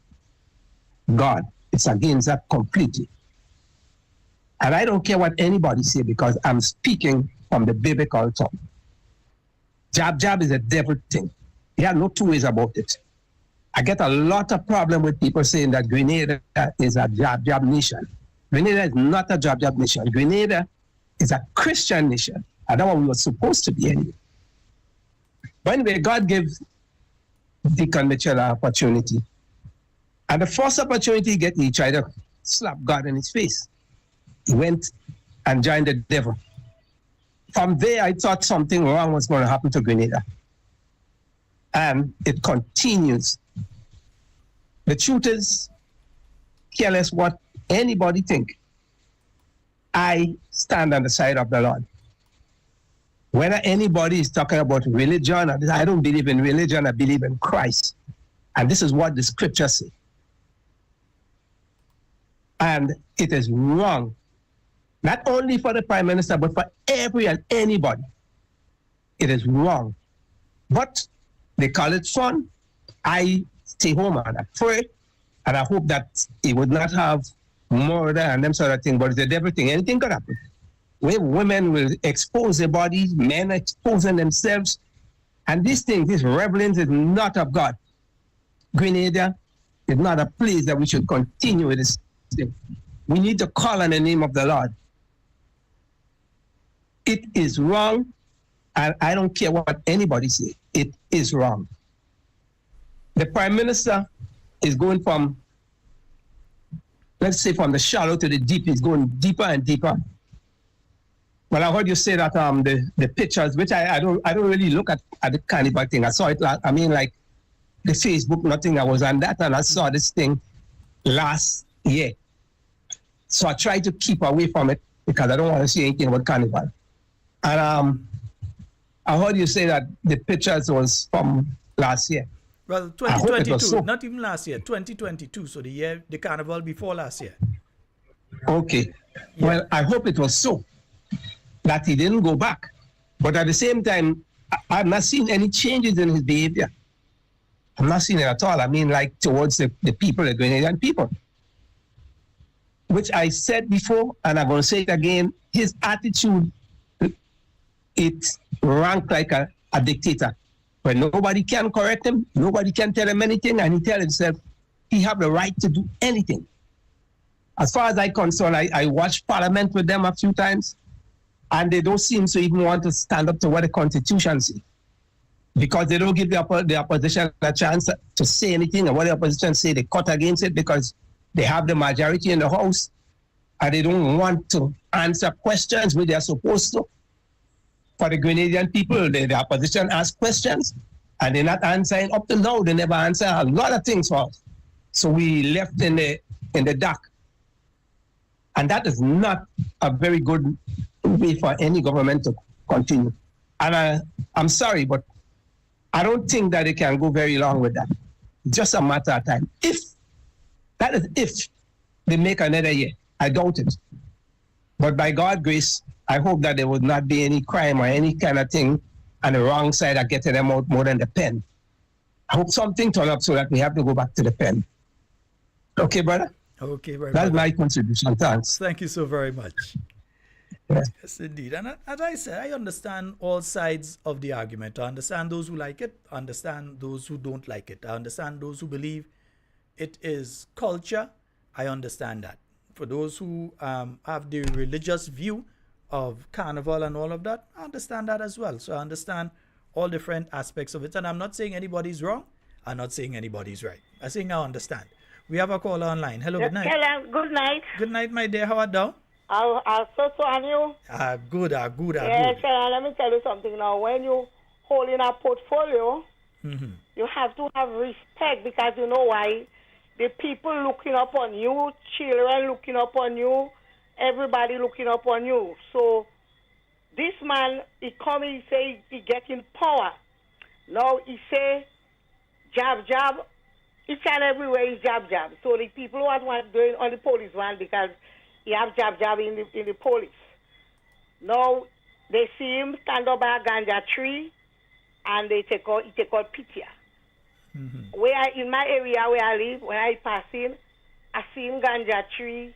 God. It's against that completely. And I don't care what anybody say because I'm speaking from the biblical talk. Jab is a devil thing. There are no two ways about it. I get a lot of problem with people saying that Grenada is a jab nation. Grenada is not a jab nation. Grenada is a Christian nation. And that's what we were supposed to be anyway. But anyway, God gave Deacon Mitchell an opportunity. And the first opportunity he tried to slap God in his face. He went and joined the devil. From there, I thought something wrong was going to happen to Grenada. And it continues. The truth is, careless what anybody think. I stand on the side of the Lord. Whether anybody is talking about religion, I don't believe in religion, I believe in Christ. And this is what the scriptures say. And it is wrong, not only for the prime minister, but for every and anybody. It is wrong. But they call it fun. I stay home and I pray, and I hope that he would not have murder and them sort of thing, but it's a devil thing. Anything could happen. where women will expose their bodies, men exposing themselves. And this thing, this revelings is not of God. Grenada is not a place that we should continue with this thing. We need to call on the name of the Lord. It is wrong, and I don't care what anybody says. It is wrong. The Prime Minister is going from, let's say, from the shallow to the deep. He's going deeper and deeper. Well, I heard you say that the pictures, which I don't really look at the carnival thing. I saw it, like the Facebook, nothing. I was on that, and I saw this thing last year. So I try to keep away from it because I don't want to see anything about carnival. And I heard you say that the pictures was from last year. Well, 2022, not even last year, 2022. So the carnival before last year. Okay. Yeah. Well, I hope it was so that he didn't go back. But at the same time, I've not seen any changes in his behavior. I'm not seeing it at all. I mean, like towards the people, the Grenadian people. Which I said before, and I'm going to say it again, his attitude, it ranked like a dictator. When nobody can correct him, nobody can tell him anything, and he tells himself he have the right to do anything. As far as I'm concerned, I watched Parliament with them a few times, and they don't seem to even want to stand up to what the Constitution says. Because they don't give the opposition a chance to say anything, and what the opposition say, they cut against it because they have the majority in the House, and they don't want to answer questions which they are supposed to. For the Grenadian people, the opposition asks questions, and they're not answering. Up to now, they never answer a lot of things for us. So we left in the dark. And that is not a very good way for any government to continue. And I'm sorry, but I don't think that they can go very long with that. Just a matter of time. If they make another year, I doubt it. But by God's grace, I hope that there would not be any crime or any kind of thing on the wrong side of getting them out more than the pen. I hope something turn up so that we have to go back to the pen. Okay, brother? Okay, brother. That's my contribution. Thanks. Thank you so very much. Yeah. Yes, indeed. And as I said, I understand all sides of the argument. I understand those who like it. I understand those who don't like it. I understand those who believe it is culture. I understand that. For those who have the religious view of carnival and all of that, I understand that as well. So I understand all different aspects of it. And I'm not saying anybody's wrong. I'm not saying anybody's right. I'm saying I understand. We have a caller online. Hello, good night. Hello, good night. Good night, my dear. How are you? I'll so on you. Good. Yes, let me tell you something now. When you hold in a portfolio, you have to have respect, because you know why? The people looking up on you, children looking up on you, everybody looking up on you. So this man, he come, he say he getting power. Now he say jab. Each and everywhere is jab. So the people who want doing on the police van, because he have jab in the police. Now they see him stand up by a ganja tree, and he take out picture. Where in my area where I live, when I pass in, I see him ganja tree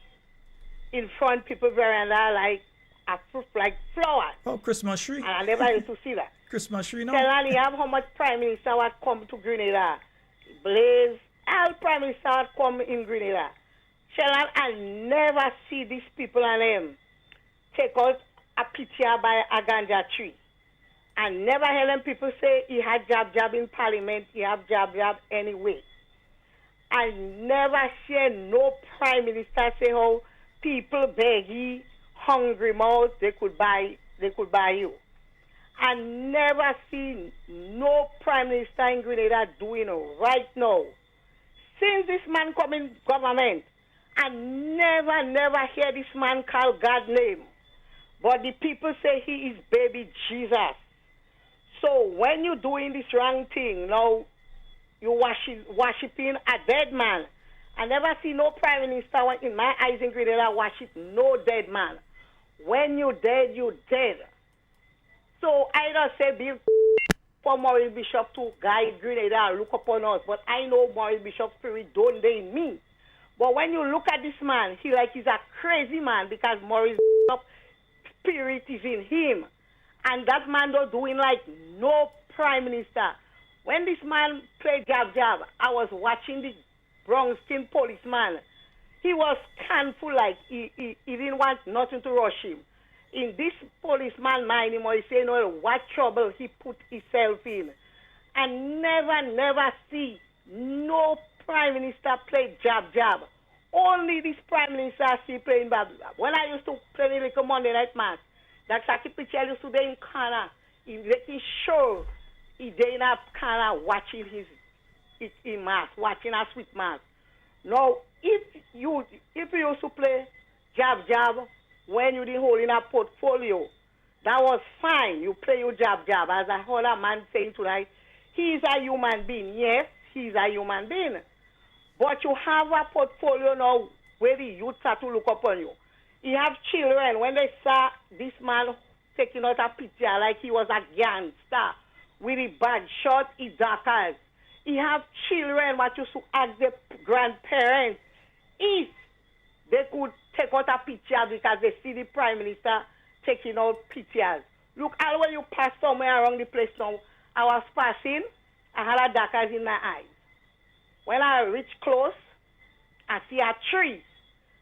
in front people veranda like flowers. Oh, Christmas tree. And I never used to see that. Christmas tree, no? Tell you have how much Prime Minister would come to Grenada. Blaze, all Prime Minister would come in Grenada. Sheldon, I never see these people and them take out a picture by a ganja tree. I never hear them people say he had jab in Parliament, he have jab anyway. I never hear no Prime Minister say how people beggy, hungry mouth, they could buy you. I never seen no Prime Minister in Grenada doing it right now. Since this man come in government, I never hear this man call God's name. But the people say he is baby Jesus. So when you're doing this wrong thing, now you're worshiping a dead man. I never see no Prime Minister in my eyes in Grenada worship no dead man. When you're dead, you're dead. So I don't say be for Maurice Bishop to guide Grenada and look upon us, but I know Maurice Bishop's spirit don't they in me. But when you look at this man, he's a crazy man, because Maurice Bishop spirit is in him. And that man don't doing like no prime minister. When this man played jab, I was watching the brown skin policeman. He was scornful, like he didn't want nothing to rush him. In this policeman mind, he was saying, well, what trouble he put himself in. And never see no prime minister play jab. Only this prime minister see playing bab. When I used to play the little Monday night match, that Saki Pichel used to be in corner, he making sure he day in a corner watching his mass, watching a sweet mass. Now, if you used to play jab when you didn't hold in a portfolio, that was fine. You play your jab. As I heard a man saying tonight, he is a human being. Yes, he is a human being. But you have a portfolio now where the youth start to look upon you. You have children, when they saw this man taking out a picture like he was a gangster with a bad shot, he dark eyes. You have children what used to ask their grandparents if they could take out a picture because they see the prime minister taking out pictures. Look, all when you pass somewhere around the place now, I was passing, I had a dark eyes in my eyes. When I reach close, I see a tree.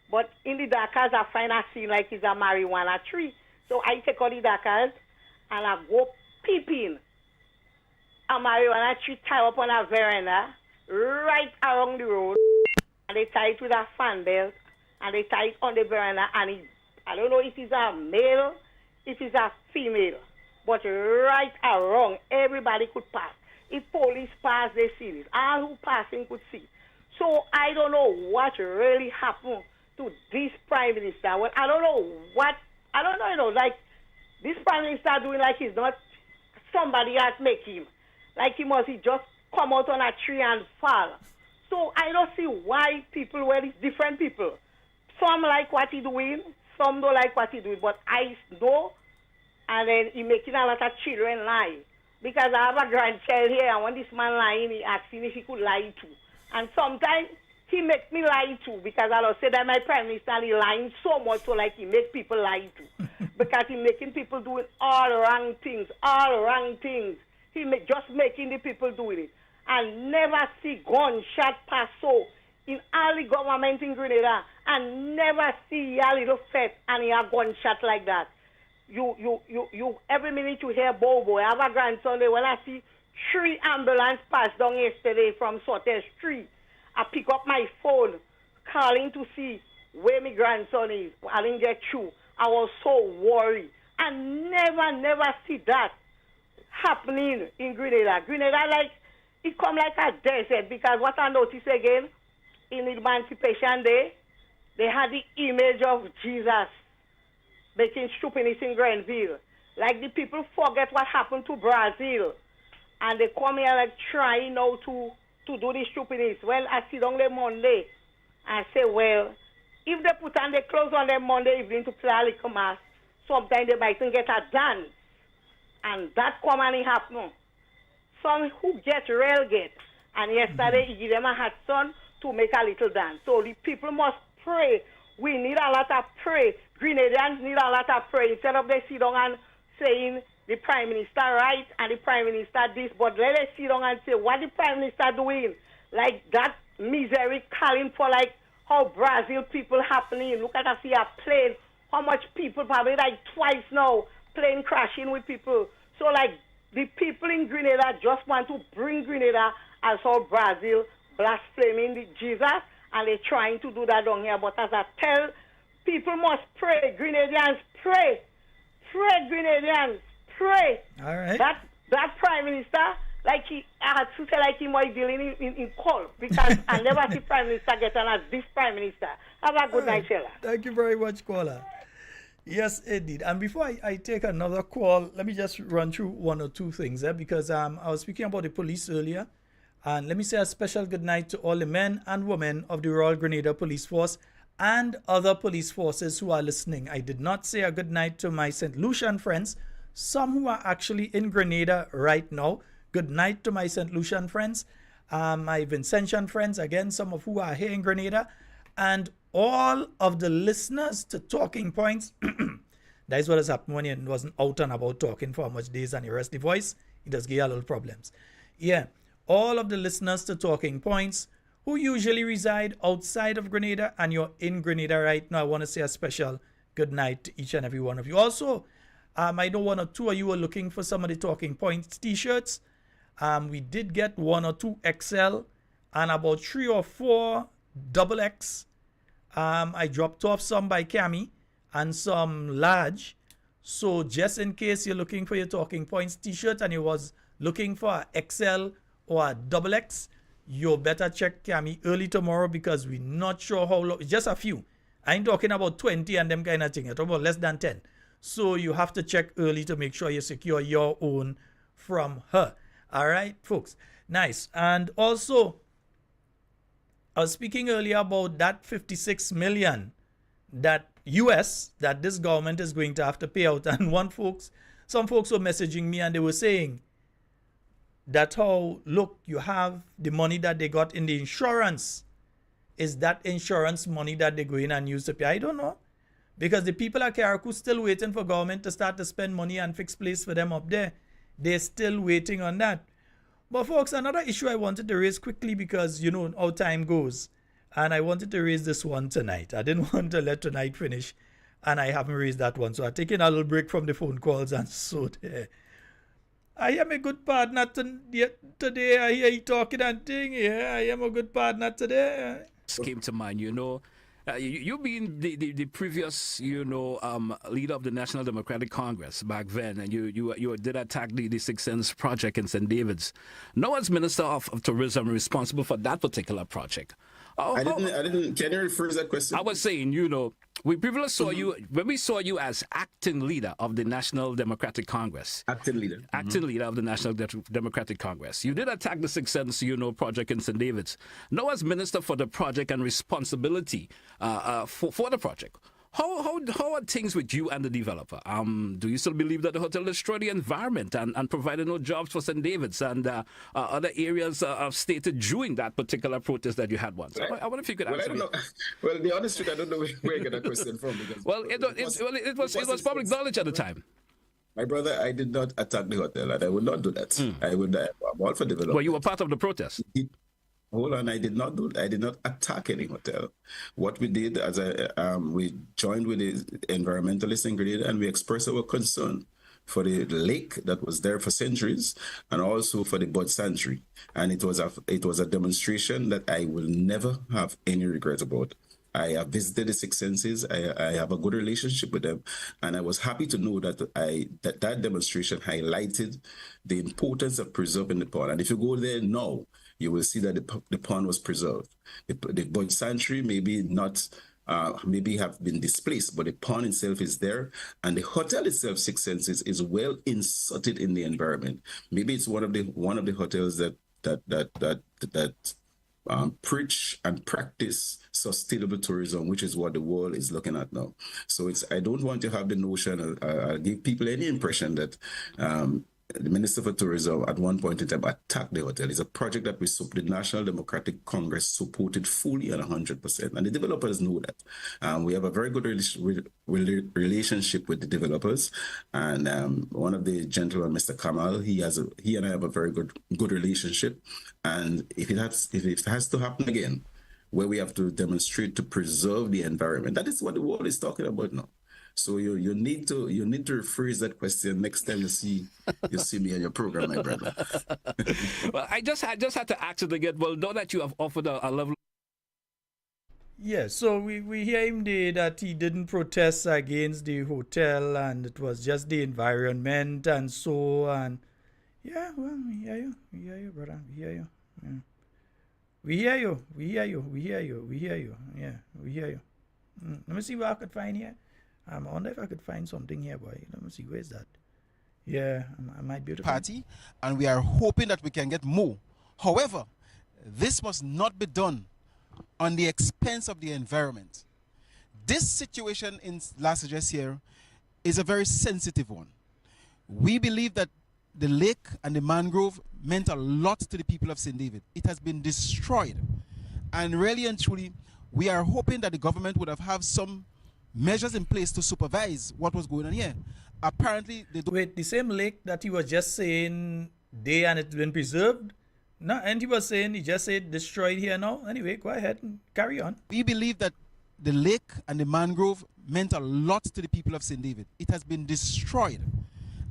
But in the dark eyes, I find a scene like it's a marijuana tree. So I take out the dark eyes and I go peeping. A marijuana tree tied up on a veranda right around the road. And they tie it with a fan belt. And they tie it on the veranda. And I don't know if it's a male, if it's a female. But right around, everybody could pass. If police pass, they see it. All who passing could see. So I don't know what really happened to this prime minister. Well, I don't know, like this prime minister doing like he's not somebody else make him. Like he just come out on a tree and fall. So I don't see why people, well, it's different people. Some like what he doing, some don't like what he doing, but I know, and then he making a lot of children lie. Because I have a grandchild here, and when this man lying, he asking if he could lie too. And sometimes he make me lie too, because I'll say that my prime minister is lying so much, so like he make people lie too. Because he making people doing all wrong things. Just making the people doing it. And never see gunshot pass so in all the government in Grenada, and never see a little fet and a gunshot like that. You every minute you hear bobo. I have a grandson there. When I see 3 ambulances pass down yesterday from Soter Street, I pick up my phone, calling to see where my grandson is. I didn't get through. I was so worried. And never see that happening in Grenada. Grenada, like, it come like a desert, because what I noticed again, in Emancipation Day, they had the image of Jesus making stupidness in Grenville. Like the people forget what happened to Brazil. And they come here like trying now to do the stupidness. Well, I sit on the Monday and say, well, if they put on the clothes on them Monday evening to play a little mass, sometimes they might get a dance. And that commonly happen. Some who get real get. And yesterday he gave them a hot sun to make a little dance. So the people must pray. We need a lot of prayer. Grenadians need a lot of prayer. Instead of they sit down and saying the prime minister right and the prime minister this, but let us sit down and say what the prime minister doing. Like that misery calling for like how Brazil people happening. Look at us here plane. How much people, probably like twice now, plane crashing with people. So like the people in Grenada just want to bring Grenada as how Brazil blaspheming the Jesus, and they're trying to do that down here. But as I tell, people must pray. Grenadians, pray. Pray, Grenadians, pray. All right. That prime minister, like I had to say like he was dealing in court, because I never see prime minister get on as this prime minister. Have a good night, Sheila. Thank you very much, caller. Yes, indeed. And before I take another call, let me just run through one or two things because I was speaking about the police earlier. And let me say a special good night to all the men and women of the Royal Grenada Police Force and other police forces who are listening. I did not say a good night to my St. Lucian friends, some who are actually in Grenada right now. Good night to my St. Lucian friends, my Vincentian friends, again, some of who are here in Grenada, and all of the listeners to Talking Points That is what has happened when you wasn't out and about talking for much days and you rest the voice. It does give you a little problems. Yeah, all of the listeners to Talking Points who usually reside outside of Grenada and you're in Grenada right now, I want to say a special good night to each and every one of you. Also, I know one or two of you are looking for some of the Talking Points t-shirts. We did get 1 or 2 XL and about 3 or 4 XX. I dropped off some by Cami and some large. So just in case you're looking for your Talking Points t-shirt and you was looking for a XL or a XX, you better check Cami early tomorrow because we're not sure how long. It's just a few. I ain't talking about 20 and them kind of thing. I'm talking about less than 10. So you have to check early to make sure you secure your own from her. All right, folks. Nice. And also, I was speaking earlier about that 56 million that US that this government is going to have to pay out. And some folks were messaging me and they were saying that how, look, you have the money that they got in the insurance. Is that insurance money that they go in and use to pay? I don't know. Because the people at Carriacou still waiting for government to start to spend money and fix place for them up there. They're still waiting on that. But folks, another issue I wanted to raise quickly because you know how time goes. And I wanted to raise this one tonight. I didn't want to let tonight finish. And I haven't raised that one. So I'm taking a little break from the phone calls and so there. I am a good partner today. I hear you talking and thing. Yeah, I am a good partner today. Came to mind, you know. You being the previous, leader of the National Democratic Congress back then, and you did attack the Six Sense project in St. David's. Now, as Minister of Tourism, responsible for that particular project. I didn't. Can you rephrase that question? I was saying, we previously saw you when we saw you as acting leader of the National Democratic Congress. Acting leader of the National Democratic Congress. You did attack the Six Sense, project in St. David's. Now, as minister for the project and responsibility for the project, how are things with you and the developer? Do you still believe that the hotel destroyed the environment and provided no jobs for St. David's and other areas stated during that particular protest that you had once? I wonder if you could answer me. Well, the honest truth, I don't know where you get that question from. Because it was public knowledge at the time. My brother, I did not attack the hotel, and I would not do that. I'm all for development. Well, you were part of the protest. Hold on, I did not attack any hotel. What we did, we joined with the environmentalists in Grenada, and we expressed our concern for the lake that was there for centuries, and also for the bird sanctuary. And it was a demonstration that I will never have any regret about. I have visited the Six Senses. I have a good relationship with them, and I was happy to know that that demonstration highlighted the importance of preserving the pond. And if you go there now, you will see that the pond was preserved. The bird sanctuary maybe have been displaced, but the pond itself is there, and the hotel itself, Six Senses, is well inserted in the environment. Maybe it's one of the hotels that preach and practice sustainable tourism, which is what the world is looking at now. So I don't want to have the notion, give people any impression that the Minister for Tourism at one point in time attacked the hotel. It's a project that the National Democratic Congress supported fully and 100%. And the developers know that. We have a very good relationship with the developers. And one of the gentlemen, Mr. Kamal, he and I have a very good relationship. And if it has to happen again, where we have to demonstrate to preserve the environment, that is what the world is talking about now. So you need to rephrase that question next time you see me on your program, my brother. Well, I just had to ask it again. Well, know that you have offered a level. Yeah, so we hear him that he didn't protest against the hotel and it was just the environment and so on. Yeah, well, we hear you, brother. We hear you. Yeah. We hear you. Yeah, we hear you. Let me see what I could find here. I wonder if I could find something here, boy. Let me see, where's that? Yeah, I might be able to party, and we are hoping that we can get more. However, this must not be done on the expense of the environment. This situation in Las Vegas here is a very sensitive one. We believe that the lake and the mangrove meant a lot to the people of St. David. It has been destroyed. And really and truly, we are hoping that the government would have some measures in place to supervise what was going on here. Apparently, they Wait, the same lake that he was just saying day and it's been preserved? No, and he was saying, he just said destroyed here now. Anyway, go ahead and carry on. We believe that the lake and the mangrove meant a lot to the people of St. David. It has been destroyed.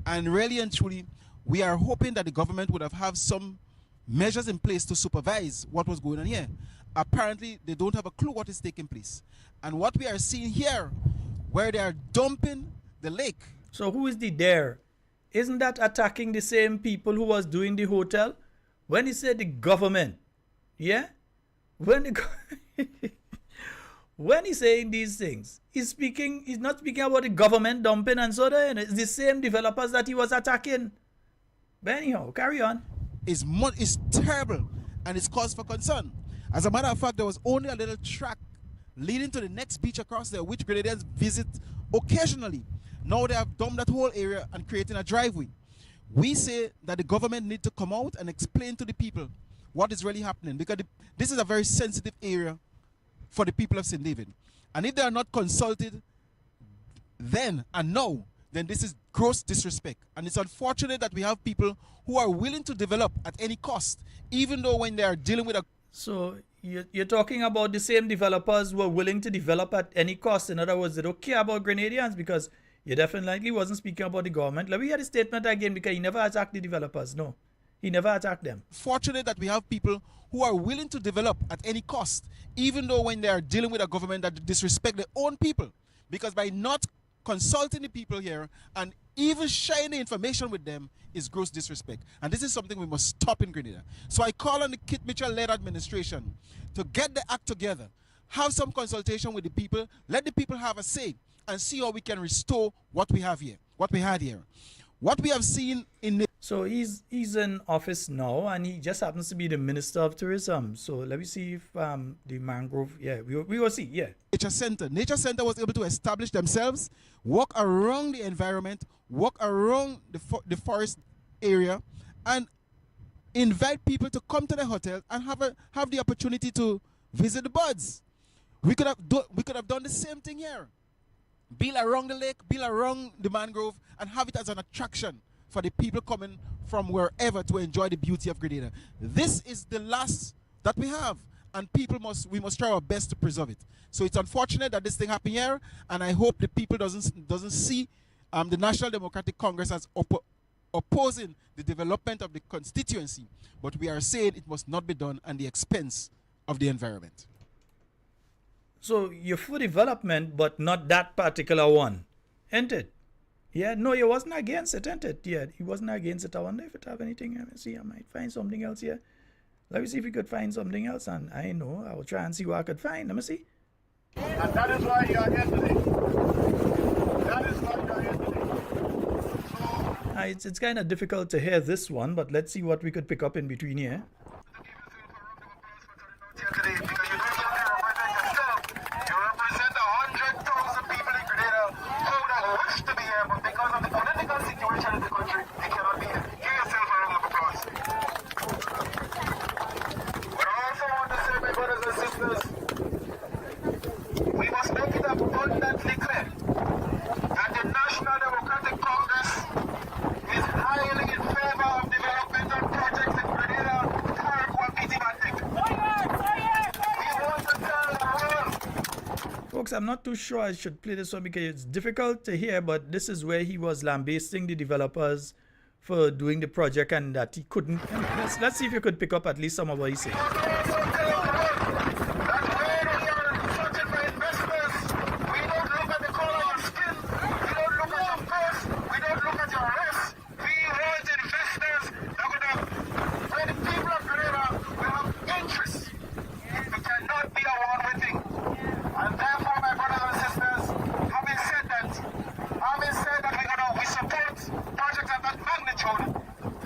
And really and truly, we are hoping that the government would have some measures in place to supervise what was going on here. Apparently, they don't have a clue what is taking place. And what we are seeing here, where they are dumping the lake. So who is the there? Isn't that attacking the same people who was doing the hotel? When he said the government, yeah? When he's saying these things, he's not speaking about the government dumping and so on. It's the same developers that he was attacking. But anyhow, carry on. It's terrible and it's cause for concern. As a matter of fact, there was only a little track leading to the next beach across there, which Grenadians visit occasionally. Now they have dumped that whole area and creating a driveway. We say that the government need to come out and explain to the people what is really happening, because this is a very sensitive area for the people of St. David. And if they are not consulted then and now, then this is gross disrespect. And it's unfortunate that we have people who are willing to develop at any cost, even though when they are dealing with a... So you're talking about the same developers who are willing to develop at any cost. In other words, they don't care about Grenadians, because you definitely wasn't speaking about the government. Let me hear the statement again, because he never attacked the developers. No, he never attacked them. Fortunate that we have people who are willing to develop at any cost, even though when they are dealing with a government that disrespect their own people. Because by not consulting the people here and even sharing the information with them is gross disrespect. And this is something we must stop in Grenada. So I call on the Kit Mitchell-led administration to get the act together, have some consultation with the people, let the people have a say, and see how we can restore what we have here, what we had here. What we have seen in the... So he's in office now, and he just happens to be the Minister of Tourism. So let me see if the mangrove... Yeah, we will see, yeah. Nature Center was able to establish themselves, walk around the environment, walk around the forest area, and invite people to come to the hotel and have the opportunity to visit the birds. We could have done the same thing here. Build around the lake, build around the mangrove, and have it as an attraction for the people coming from wherever to enjoy the beauty of Grenada. This is the last that we have, and we must try our best to preserve it. So it's unfortunate that this thing happened here, and I hope the people doesn't see the National Democratic Congress as opposing the development of the constituency, but we are saying it must not be done at the expense of the environment. So you're for development, but not that particular one, ain't it? Yeah, no, he wasn't against it, ain't it? Yeah, he wasn't against it. I wonder if it have anything. Let me see, I might find something else here. Let me see if we could find something else, and I know, I will try and see what I could find. Let me see. And that is why you are here today. That is why you are here today. It's kind of difficult to hear this one, but let's see what we could pick up in between here. Folks, I'm not too sure I should play this one because it's difficult to hear, but this is where he was lambasting the developers for doing the project and that he couldn't. Let's see if you could pick up at least some of what he said.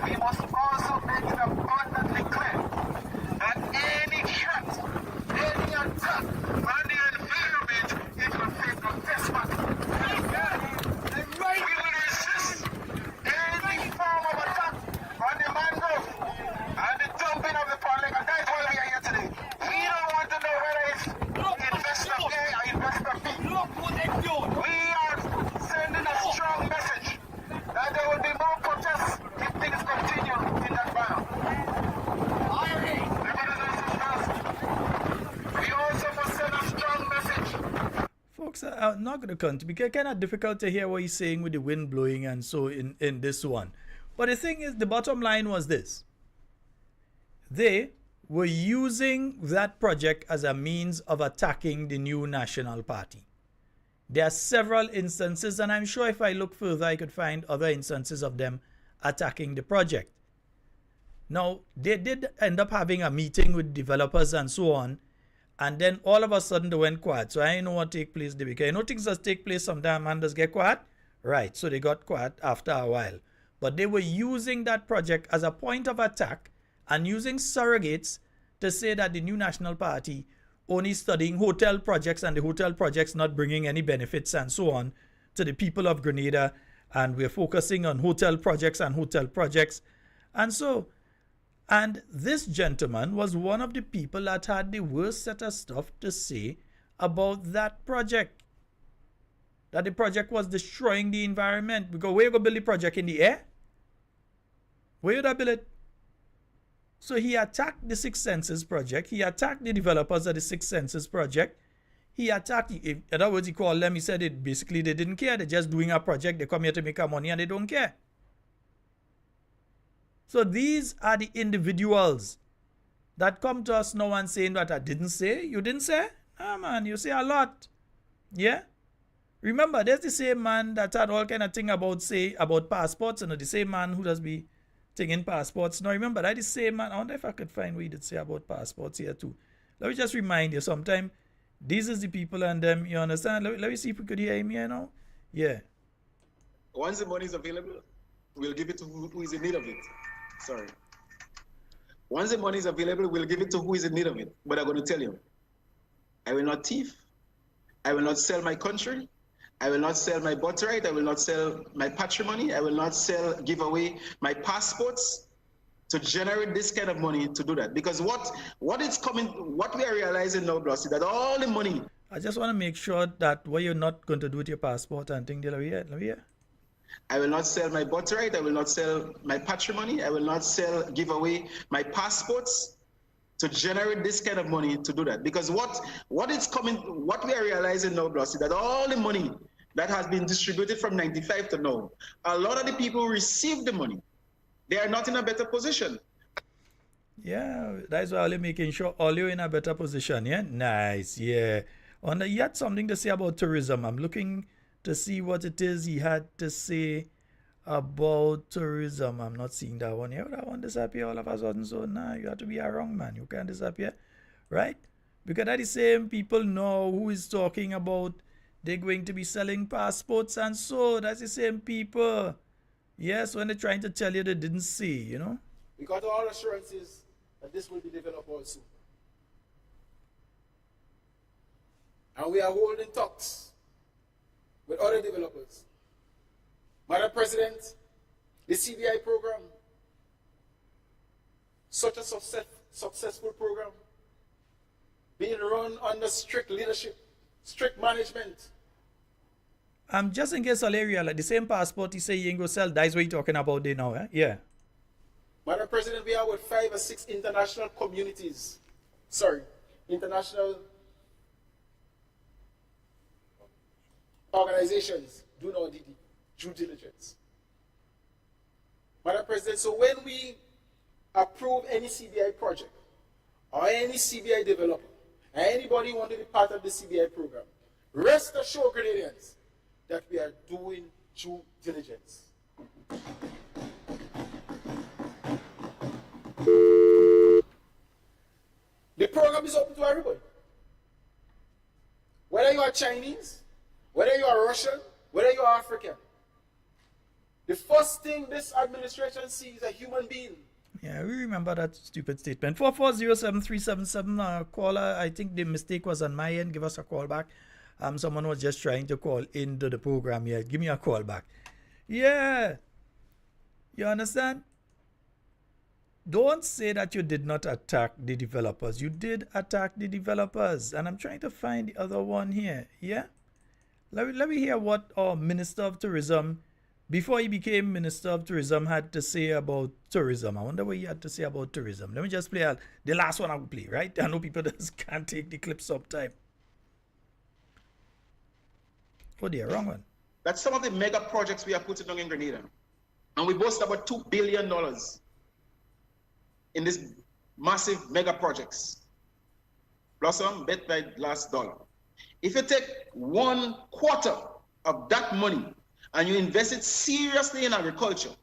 We must also make it abundantly clear that any I'm not going to continue because it's kind of difficult to hear what he's saying with the wind blowing and so in this one. But the thing is, the bottom line was this. They were using that project as a means of attacking the new National Party. There are several instances, and I'm sure if I look further, I could find other instances of them attacking the project. Now, they did end up having a meeting with developers and so on, and then all of a sudden they went quiet. So I didn't know what take place there because I know things that take place sometimes and does get quiet. Right, so they got quiet after a while. But they were using that project as a point of attack and using surrogates to say that the new National Party only studying hotel projects and the hotel projects not bringing any benefits and so on to the people of Grenada, and we're focusing on hotel projects and hotel projects. And this gentleman was one of the people that had the worst set of stuff to say about that project. That the project was destroying the environment. Because where you go build the project in the air? Where you build it? So he attacked the Six Senses project. He attacked the developers of the Six Senses project. He attacked, in other words, he called them, he said it basically they didn't care. They're just doing a project. They come here to make our money and they don't care. So these are the individuals that come to us now and saying that I didn't say. You didn't say? Ah, man, you say a lot. Yeah? Remember, there's the same man that had all kind of thing about passports, and the same man who does be taking passports. Now remember, that the same man. I wonder if I could find what he did say about passports here too. Let me just remind you, sometime these is the people and them, you understand? Let me see if we could hear him here now. Yeah. Once the money is available, we'll give it to who is in need of it. Sorry. Once the money is available, we'll give it to who is in need of it. But I'm going to tell you, I will not thief. I will not sell my country. I will not sell my birthright. I will not sell my patrimony. I will not give away my passports to generate this kind of money to do that. Because what we are realizing now, Bloss, is that all the money. I just want to make sure that what you're not going to do with your passport and things, let me hear. I will not sell my birthright. I will not sell my patrimony. I will not give away my passports to generate this kind of money to do that. Because what we are realizing now, Bloss, is that all the money that has been distributed from 95 to now, a lot of the people who received the money, they are not in a better position. Yeah, that's why I'm making sure all you're in a better position, yeah? Nice, yeah. You had something to say about tourism. I'm looking to see what it is he had to say about tourism. I'm not seeing that one here. That one disappear all of a sudden. So, nah, you have to be a wrong man. You can't disappear, right? Because that the same people know who is talking about they're going to be selling passports and so. That's the same people. Yes, when they're trying to tell you they didn't see, you know? We got all assurances that this will be developed also. And we are holding talks with other developers. Madam President, the CBI program, such a successful program, being run under strict leadership, strict management. Just in case Alaria, like the same passport you say you ain't go sell, that's what you're talking about there now, eh? Yeah. Madam President, we are with 5 or 6 international organizations doing our due diligence. Madam President, so when we approve any CBI project or any CBI developer, and anybody want to be part of the CBI program, rest assured, Grenadians, that we are doing due diligence. The program is open to everybody. Whether you are Chinese, whether you are Russian, whether you are African. The first thing this administration sees is a human being. Yeah, we remember that stupid statement. 4407377 caller. I think the mistake was on my end. Give us a call back. Someone was just trying to call into the program here. Give me a call back. Yeah. You understand? Don't say that you did not attack the developers. You did attack the developers. And I'm trying to find the other one here. Yeah? Let me hear what our Minister of Tourism, before he became Minister of Tourism, had to say about tourism. I wonder what he had to say about tourism. Let me just play the last one I will play, right? I know people just can't take the clips up time. Oh, dear, wrong one. That's some of the mega projects we are putting on in Grenada. And we boast about $2 billion in these massive mega projects. Blossom, bet by last dollar. If you take 1/4 of that money and you invest it seriously in agriculture,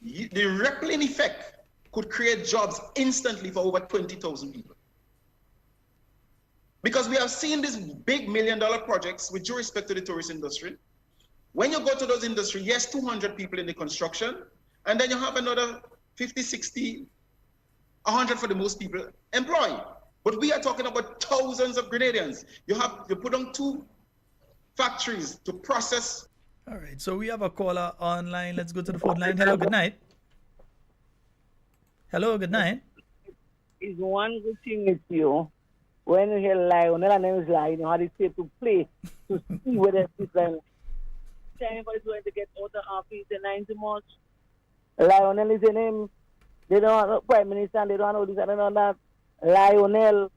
the rippling effect could create jobs instantly for over 20,000 people. Because we have seen these big $1 million projects with due respect to the tourist industry. When you go to those industries, yes, 200 people in the construction, and then you have another 50, 60, 100 for the most people employed. But we are talking about thousands of Grenadians. You put on 2 factories to process. All right, so we have a caller online. Let's go to the phone line. Hello, good night. Hello, good night. It's one good thing with you. When you hear Lionel and them is lying, you know how they say to play, to see whether it's like anybody's going to get out of office in 90 March. Lionel is a name. They don't know Prime Minister and they don't know this and they don't know that. Lionel,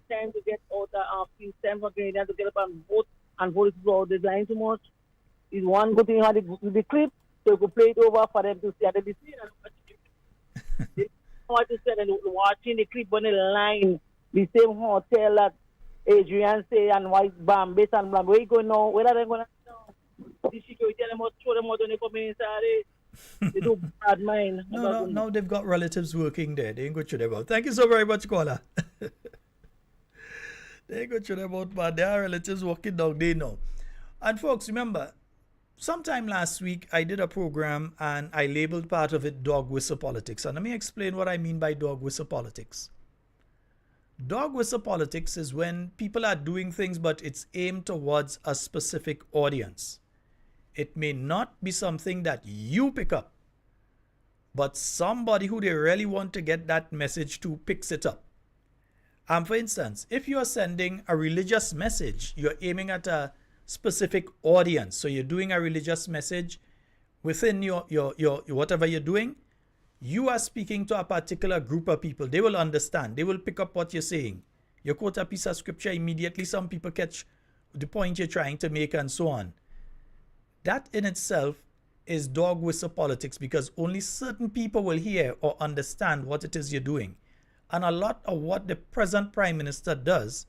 time to get out of office, time for Canadians to get up and vote for the line too much. Is one good thing how the clip, so you could play it over for them to see how they see it. They want to say and watching the clip on the line, the same hotel that Adrian say and White Bam, based on Blam. Where you going now? Where are they going now? The security tell them out, throw them out when they come inside. They do bad mind. No, now they've got relatives working there. They ain't go to them out. Thank you so very much, caller. They ain't go to them out, but there are relatives working down there now. And folks, remember, sometime last week, I did a program and I labeled part of it dog whistle politics. And let me explain what I mean by dog whistle politics. Dog whistle politics is when people are doing things, but it's aimed towards a specific audience. It may not be something that you pick up, but somebody who they really want to get that message to picks it up. For instance, if you are sending a religious message, you're aiming at a specific audience. So you're doing a religious message within your whatever you're doing. You are speaking to a particular group of people. They will understand. They will pick up what you're saying. You quote a piece of scripture, immediately some people catch the point you're trying to make and so on. That in itself is dog whistle politics because only certain people will hear or understand what it is you're doing. And a lot of what the present Prime Minister does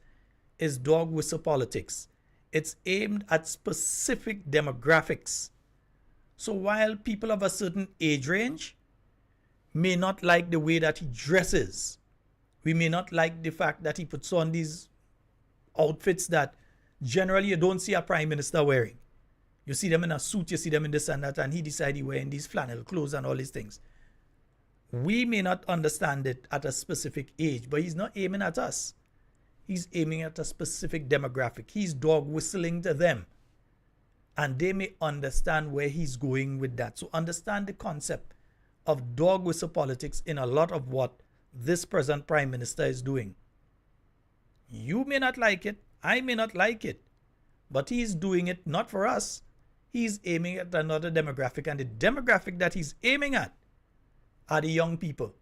is dog whistle politics. It's aimed at specific demographics. So while people of a certain age range may not like the way that he dresses, we may not like the fact that he puts on these outfits that generally you don't see a Prime Minister wearing. You see them in a suit, you see them in this and that, and he decided he's wearing these flannel clothes and all these things. We may not understand it at a specific age, but he's not aiming at us. He's aiming at a specific demographic. He's dog whistling to them. And they may understand where he's going with that. So understand the concept of dog whistle politics in a lot of what this present Prime Minister is doing. You may not like it. I may not like it. But he's doing it not for us. He's aiming at another demographic. And the demographic that he's aiming at are the young people.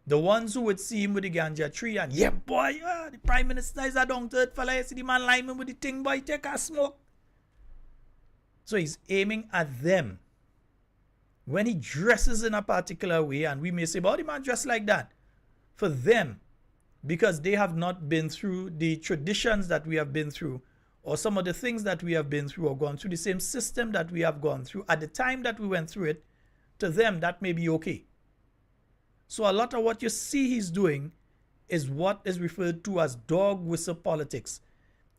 The ones who would see him with the ganja tree and, yeah, boy, the Prime Minister is a down-to-earth fella. You see the man lying with the thing, boy, take a smoke. So he's aiming at them. When he dresses in a particular way, and we may say, oh, the man dressed like that. For them, because they have not been through the traditions that we have been through, or some of the things that we have been through, or gone through the same system that we have gone through, at the time that we went through it, to them, that may be okay. So a lot of what you see he's doing is what is referred to as dog whistle politics.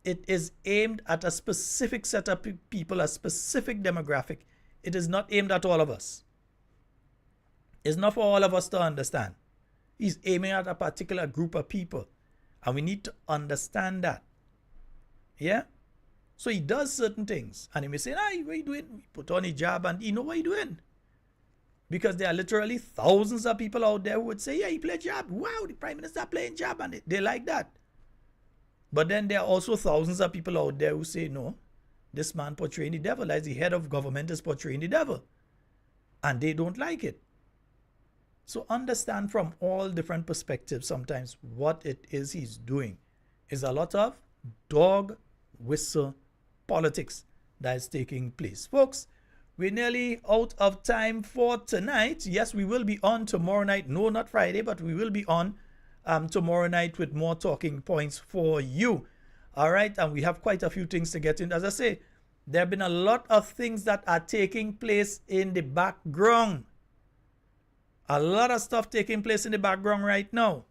It is aimed at a specific set of people, a specific demographic. It is not aimed at all of us. It's not for all of us to understand. He's aiming at a particular group of people. And we need to understand that. Yeah? So he does certain things. And he may say, what are you doing? He put on a hijab and he know what he's doing. Because there are literally thousands of people out there who would say, yeah, he played hijab. Wow, the Prime Minister playing hijab. And they like that. But then there are also thousands of people out there who say, no, this man portraying the devil, as the head of government is portraying the devil. And they don't like it. So understand from all different perspectives sometimes what it is he's doing is a lot of dog whistle politics that is taking place. Folks, we're nearly out of time for tonight. Yes, we will be on tomorrow night. No, not Friday, but we will be on tomorrow night with more talking points for you. All right, and we have quite a few things to get in. As I say, there have been a lot of things that are taking place in the background. A lot of stuff taking place in the background right now.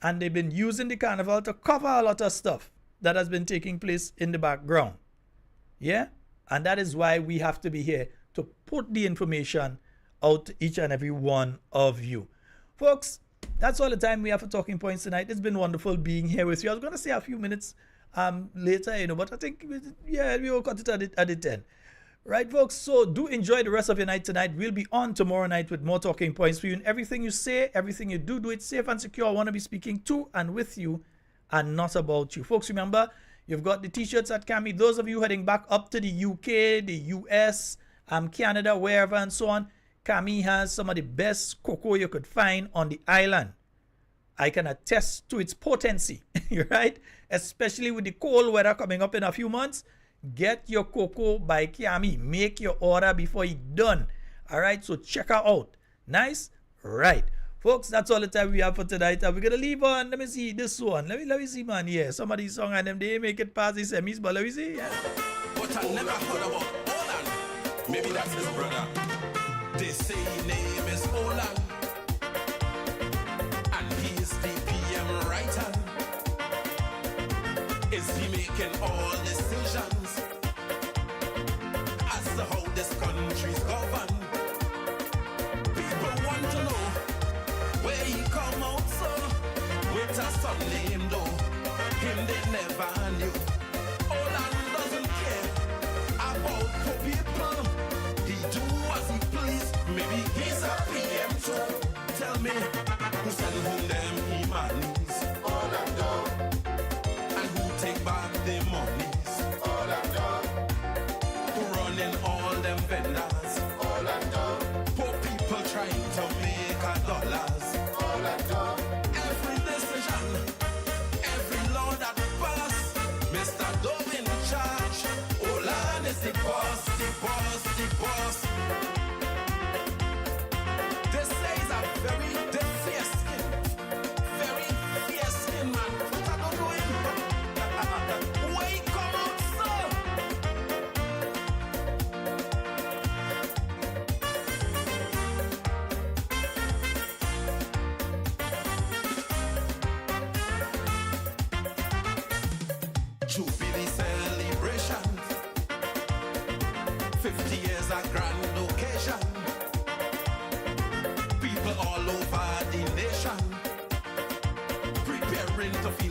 And they've been using the carnival to cover a lot of stuff that has been taking place in the background. Yeah? And that is why we have to be here to put the information out to each and every one of you. Folks, that's all the time we have for Talking Points tonight. It's been wonderful being here with you. I was going to say a few minutes later, but I think, yeah, we will cut it at the 10. Right, folks? So do enjoy the rest of your night tonight. We'll be on tomorrow night with more Talking Points for you. And everything you say, everything you do it safe and secure. I want to be speaking to and with you and not about you. Folks, remember, you've got the t-shirts at Cami. Those of you heading back up to the UK, the US, Canada, wherever and so on, Cami has some of the best cocoa you could find on the island. I can attest to its potency, right? Especially with the cold weather coming up in a few months. Get your cocoa by Kiami. Make your order before it's done. All right, so check her out. Nice? Right. Folks, that's all the time we have for tonight. We're going to leave on, let me see this one. Let me see, man. Yeah, some of these songs and them, they make it past the semis, but let me see. Yeah. But I never heard about Olan. Maybe that's his brother. They say his name is Olan. And he's the PM writer. Is he making all decisions as to how this country's governed? People want to know where he come out, so with a son named though, him they never knew. Olan doesn't care about poor people. He do as he please. Maybe he's a PM too. Tell me who send whom them emails? Olan do. Take back the monies. All I know. Running all them vendors. All I know. Poor people trying to make $1. All I know. Every decision, every law that passed, Mr. Dove in charge. Olan is the boss, the boss, the boss. This is a very fierce skin. Very fierce skin, man. What are you doing? Jubilee celebration, 50 years.